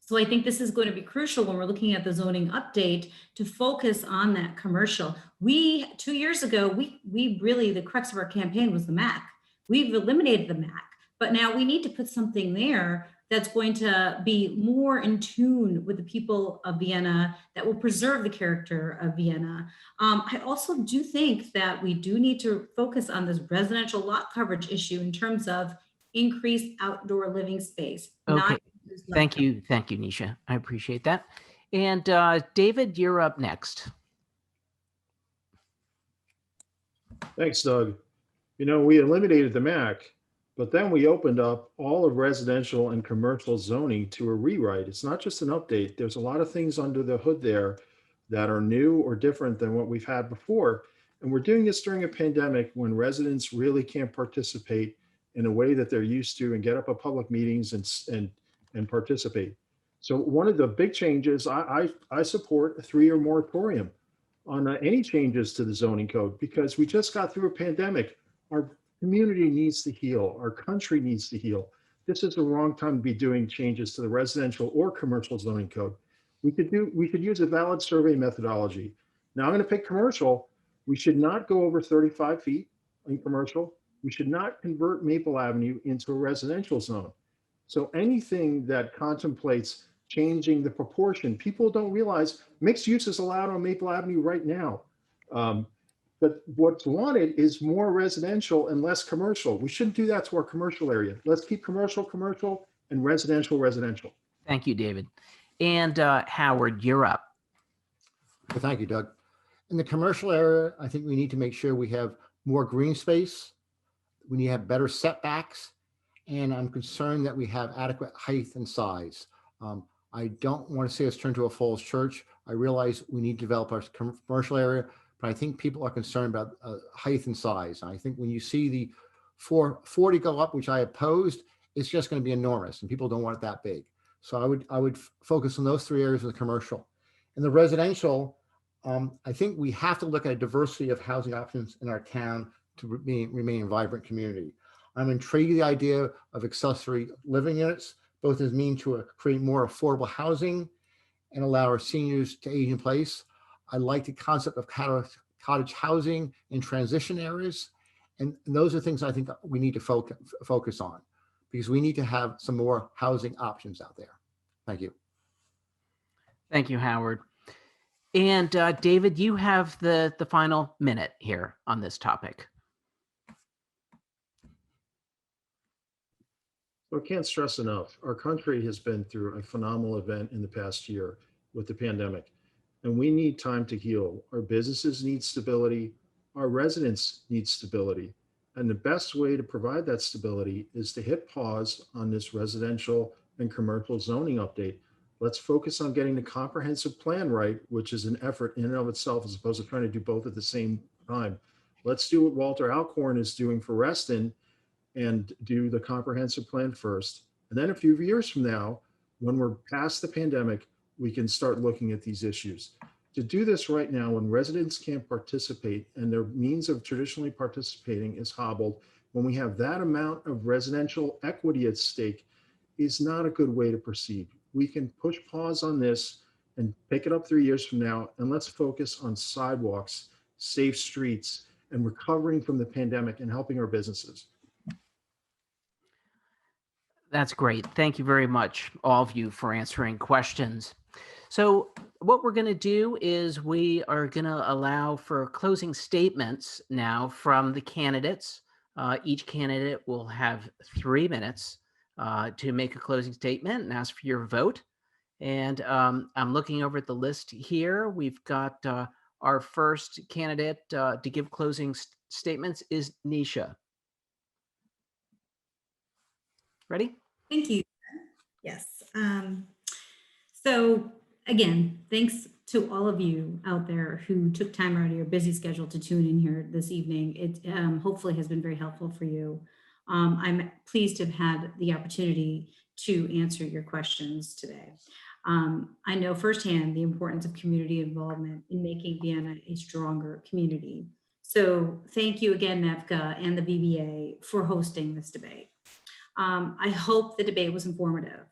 [SPEAKER 5] So I think this is going to be crucial when we're looking at the zoning update to focus on that commercial. 2 years ago, we really, the crux of our campaign was the MAC. We've eliminated the MAC, but now we need to put something there that's going to be more in tune with the people of Vienna, that will preserve the character of Vienna. I also do think that we do need to focus on this residential lot coverage issue in terms of increased outdoor living space.
[SPEAKER 1] Okay. Thank you, Nisha. I appreciate that. And David, you're up next.
[SPEAKER 4] Thanks, Doug. We eliminated the MAC, but then we opened up all of residential and commercial zoning to a rewrite. It's not just an update. There's a lot of things under the hood there that are new or different than what we've had before. And we're doing this during a pandemic when residents really can't participate in a way that they're used to and get up at public meetings and participate. So one of the big changes, I support a 3-year moratorium on any changes to the zoning code, because we just got through a pandemic. Our community needs to heal. Our country needs to heal. This is the wrong time to be doing changes to the residential or commercial zoning code. We could use a valid survey methodology. Now I'm going to pick commercial. We should not go over 35 feet in commercial. We should not convert Maple Avenue into a residential zone. So anything that contemplates changing the proportion, people don't realize mixed use is allowed on Maple Avenue right now. But what's wanted is more residential and less commercial. We shouldn't do that to our commercial area. Let's keep commercial, and residential, residential.
[SPEAKER 1] Thank you, David. And Howard, you're up.
[SPEAKER 3] Well, thank you, Doug. In the commercial area, I think we need to make sure we have more green space. We need to have better setbacks. And I'm concerned that we have adequate height and size. I don't want to see us turn to a falls church. I realize we need to develop our commercial area, but I think people are concerned about height and size. And I think when you see the 440 go up, which I opposed, it's just going to be enormous and people don't want it that big. So I would focus on those 3 areas of the commercial. In the residential, I think we have to look at a diversity of housing options in our town to remain a vibrant community. I'm intrigued with the idea of accessory living units, both as a means to create more affordable housing and allow our seniors to age in place. I like the concept of cottage housing in transition areas. And those are things I think we need to focus on, because we need to have some more housing options out there. Thank you.
[SPEAKER 1] Thank you, Howard. And David, you have the final minute here on this topic.
[SPEAKER 4] I can't stress enough, our country has been through a phenomenal event in the past year with the pandemic, and we need time to heal. Our businesses need stability, our residents need stability, and the best way to provide that stability is to hit pause on this residential and commercial zoning update. Let's focus on getting the comprehensive plan right, which is an effort in and of itself, as opposed to trying to do both at the same time. Let's do what Walter Alcorn is doing for Reston and do the comprehensive plan first. And then a few years from now, when we're past the pandemic, we can start looking at these issues. To do this right now, when residents can't participate and their means of traditionally participating is hobbled, when we have that amount of residential equity at stake, is not a good way to proceed. We can push pause on this and pick it up 3 years from now, and let's focus on sidewalks, safe streets, and recovering from the pandemic and helping our businesses.
[SPEAKER 1] That's great. Thank you very much, all of you, for answering questions. So what we're going to do is we are going to allow for closing statements now from the candidates. Each candidate will have 3 minutes to make a closing statement and ask for your vote. And I'm looking over at the list here. We've got our first candidate to give closing statements is Nisha. Ready?
[SPEAKER 5] Thank you. Yes. So again, thanks to all of you out there who took time out of your busy schedule to tune in here this evening. It hopefully has been very helpful for you. I'm pleased to have had the opportunity to answer your questions today. I know firsthand the importance of community involvement in making Vienna a stronger community. So thank you again, NEVCA and the VBA, for hosting this debate. I hope the debate was informative.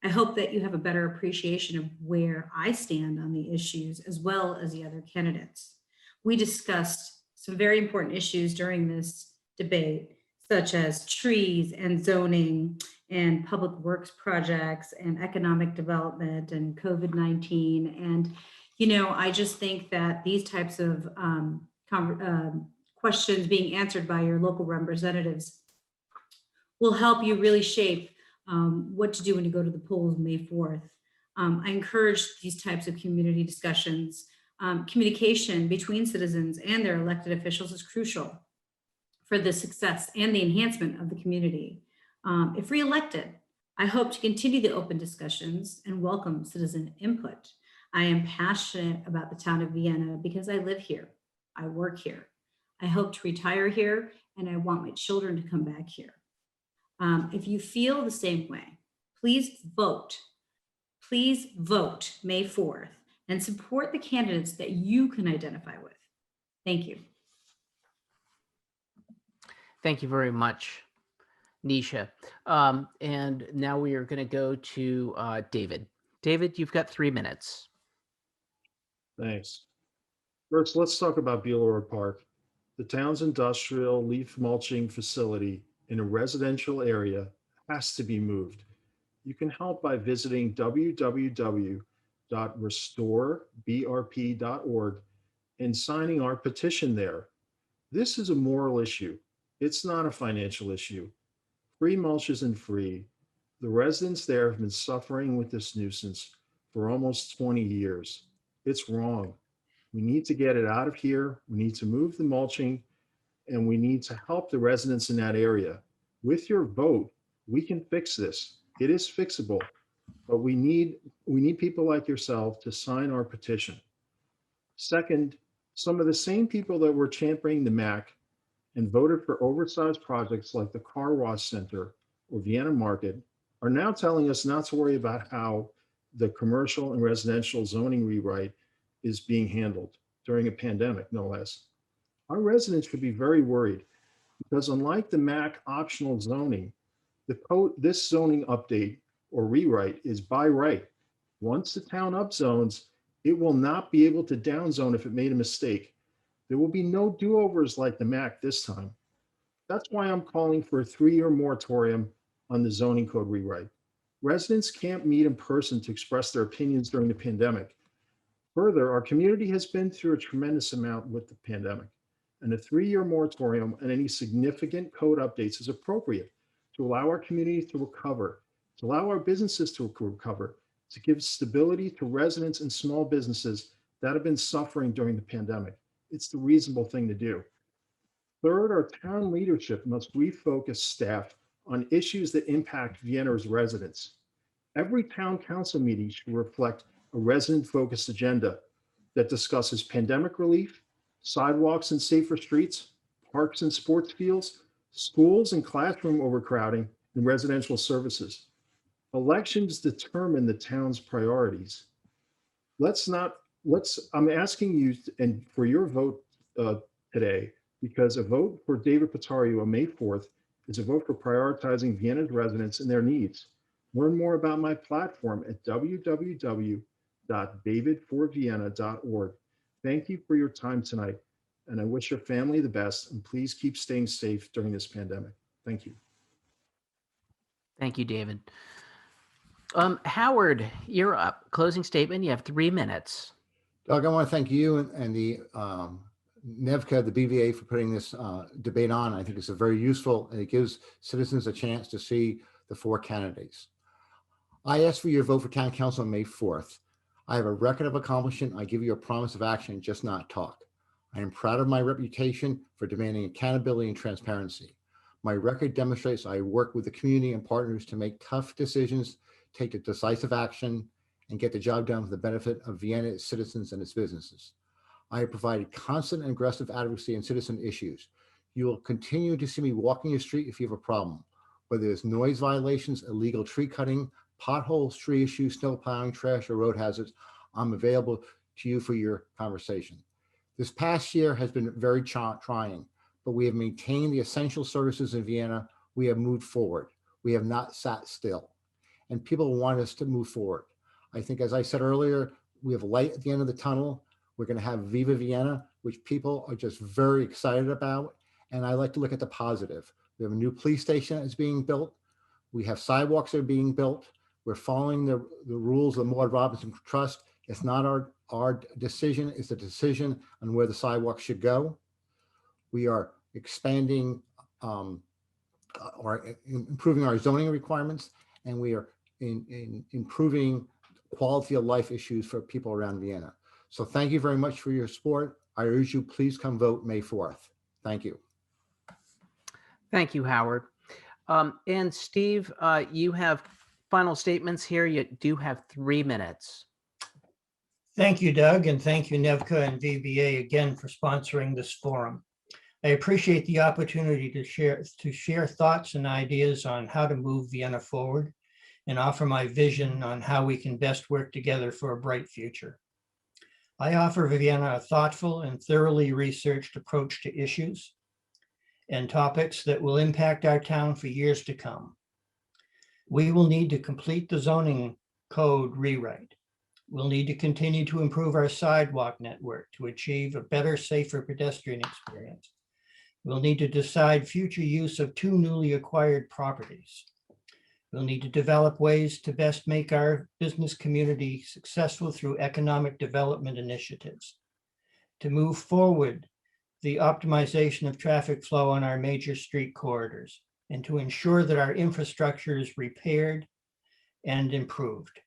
[SPEAKER 5] I hope that you have a better appreciation of where I stand on the issues, as well as the other candidates. We discussed some very important issues during this debate, such as trees and zoning and public works projects and economic development and COVID-19. And, you know, I just think that these types of questions being answered by your local representatives will help you really shape what to do when you go to the polls May 4th. I encourage these types of community discussions. Communication between citizens and their elected officials is crucial for the success and the enhancement of the community. If re-elected, I hope to continue the open discussions and welcome citizen input. I am passionate about the town of Vienna because I live here, I work here. I hope to retire here, and I want my children to come back here. If you feel the same way, please vote. Please vote May 4th and support the candidates that you can identify with. Thank you.
[SPEAKER 1] Thank you very much, Nisha. And now we are going to go to David. David, you've got 3 minutes.
[SPEAKER 4] Thanks. First, let's talk about Beulah Road Park. The town's industrial leaf mulching facility in a residential area has to be moved. You can help by visiting www.restorebrp.org and signing our petition there. This is a moral issue. It's not a financial issue. Free mulch isn't free. The residents there have been suffering with this nuisance for almost 20 years. It's wrong. We need to get it out of here. We need to move the mulching, and we need to help the residents in that area. With your vote, we can fix this. It is fixable, but we need people like yourself to sign our petition. Second, some of the same people that were championing the MAC and voted for oversized projects like the Car Wash Center or Vienna Market are now telling us not to worry about how the commercial and residential zoning rewrite is being handled during a pandemic, no less. Our residents should be very worried because unlike the MAC optional zoning, this zoning update or rewrite is by right. Once the town upzones, it will not be able to downzone if it made a mistake. There will be no do-overs like the MAC this time. That's why I'm calling for a 3-year moratorium on the zoning code rewrite. Residents can't meet in person to express their opinions during the pandemic. Further, our community has been through a tremendous amount with the pandemic, and a 3-year moratorium on any significant code updates is appropriate to allow our community to recover, to allow our businesses to recover, to give stability to residents and small businesses that have been suffering during the pandemic. It's the reasonable thing to do. Third, our town leadership must refocus staff on issues that impact Vienna's residents. Every town council meeting should reflect a resident-focused agenda that discusses pandemic relief, sidewalks and safer streets, parks and sports fields, schools and classroom overcrowding, and residential services. Elections determine the town's priorities. I'm asking you and for your vote today, because a vote for David Patario on May 4th is a vote for prioritizing Vienna's residents and their needs. Learn more about my platform at www.davidforvienna.org. Thank you for your time tonight, and I wish your family the best, and please keep staying safe during this pandemic. Thank you.
[SPEAKER 1] Thank you, David. Howard, you're up. Closing statement. You have 3 minutes.
[SPEAKER 3] Doug, I want to thank you and the NEVCA, the BVA, for putting this debate on. I think it's a very useful, and it gives citizens a chance to see the 4 candidates. I asked for your vote for town council on May 4th. I have a record of accomplishment. I give you a promise of action, just not talk. I am proud of my reputation for demanding accountability and transparency. My record demonstrates I work with the community and partners to make tough decisions, take the decisive action, and get the job done for the benefit of Vienna, its citizens, and its businesses. I have provided constant and aggressive advocacy on citizen issues. You will continue to see me walking your street if you have a problem, whether it's noise violations, illegal tree cutting, potholes, tree issues, snow plowing, trash, or road hazards. I'm available to you for your conversation. This past year has been very trying, but we have maintained the essential services in Vienna. We have moved forward. We have not sat still, and people want us to move forward. I think, as I said earlier, we have light at the end of the tunnel. We're going to have Viva Vienna, which people are just very excited about. And I like to look at the positive. We have a new police station that is being built. We have sidewalks that are being built. We're following the rules of the Maud Robinson Trust. It's not our decision, it's a decision on where the sidewalks should go. We are expanding or improving our zoning requirements, and we are improving quality of life issues for people around Vienna. So thank you very much for your support. I urge you, please come vote May 4th. Thank you.
[SPEAKER 1] Thank you, Howard. And Steve, you have final statements here. You do have 3 minutes.
[SPEAKER 2] Thank you, Doug, and thank you, NEVCA and VBA, again for sponsoring this forum. I appreciate the opportunity to share thoughts and ideas on how to move Vienna forward and offer my vision on how we can best work together for a bright future. I offer Vienna a thoughtful and thoroughly researched approach to issues and topics that will impact our town for years to come. We will need to complete the zoning code rewrite. We'll need to continue to improve our sidewalk network to achieve a better, safer pedestrian experience. We'll need to decide future use of 2 newly acquired properties. We'll need to develop ways to best make our business community successful through economic development initiatives. To move forward the optimization of traffic flow on our major street corridors, and to ensure that our infrastructure is repaired and improved.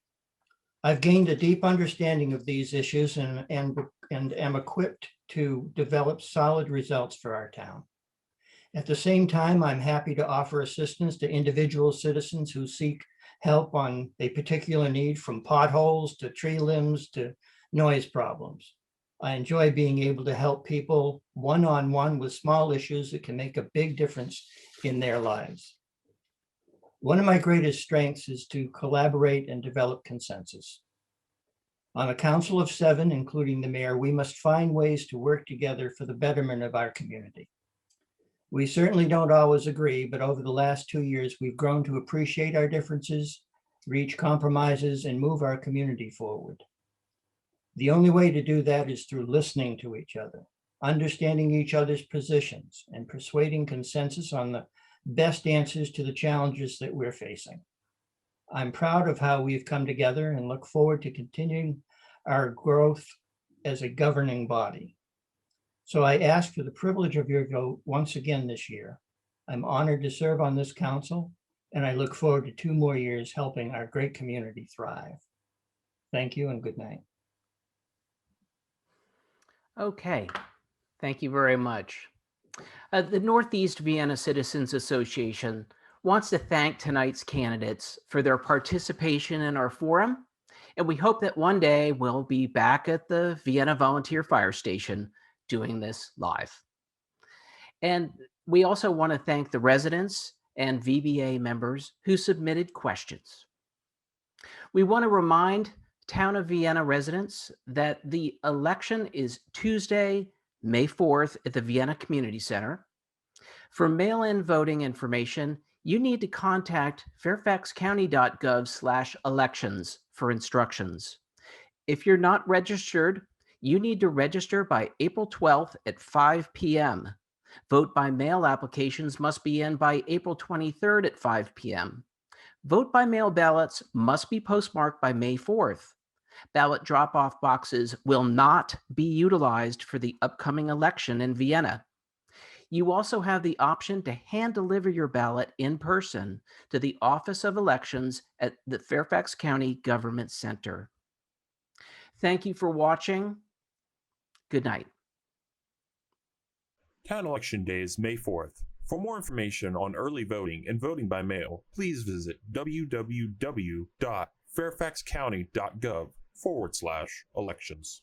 [SPEAKER 2] I've gained a deep understanding of these issues and am equipped to develop solid results for our town. At the same time, I'm happy to offer assistance to individual citizens who seek help on a particular need, from potholes to tree limbs to noise problems. I enjoy being able to help people one-on-one with small issues that can make a big difference in their lives. One of my greatest strengths is to collaborate and develop consensus. On a council of 7, including the mayor, we must find ways to work together for the betterment of our community. We certainly don't always agree, but over the last 2 years, we've grown to appreciate our differences, reach compromises, and move our community forward. The only way to do that is through listening to each other. understanding each other's positions, and persuading consensus on the best answers to the challenges that we're facing. I'm proud of how we've come together and look forward to continuing our growth as a governing body. So I ask for the privilege of your vote once again this year. I'm honored to serve on this council, and I look forward to 2 more years helping our great community thrive. Thank you and good night.
[SPEAKER 1] Okay, thank you very much. The Northeast Vienna Citizens Association wants to thank tonight's candidates for their participation in our forum, and we hope that one day we'll be back at the Vienna Volunteer Fire Station doing this live. And we also want to thank the residents and VBA members who submitted questions. We want to remind Town of Vienna residents that the election is Tuesday, May 4th at the Vienna Community Center. For mail-in voting information, you need to contact fairfaxcounty.gov/elections for instructions. If you're not registered, you need to register by April 12th at 5 p.m. Vote by mail applications must be in by April 23rd at 5 p.m. Vote by mail ballots must be postmarked by May 4th. Ballot drop-off boxes will not be utilized for the upcoming election in Vienna. You also have the option to hand deliver your ballot in person to the Office of Elections at the Fairfax County Government Center. Thank you for watching. Good night.
[SPEAKER 6] Town election day is May 4th. For more information on early voting and voting by mail, please visit www.fairfaxcounty.gov/elections.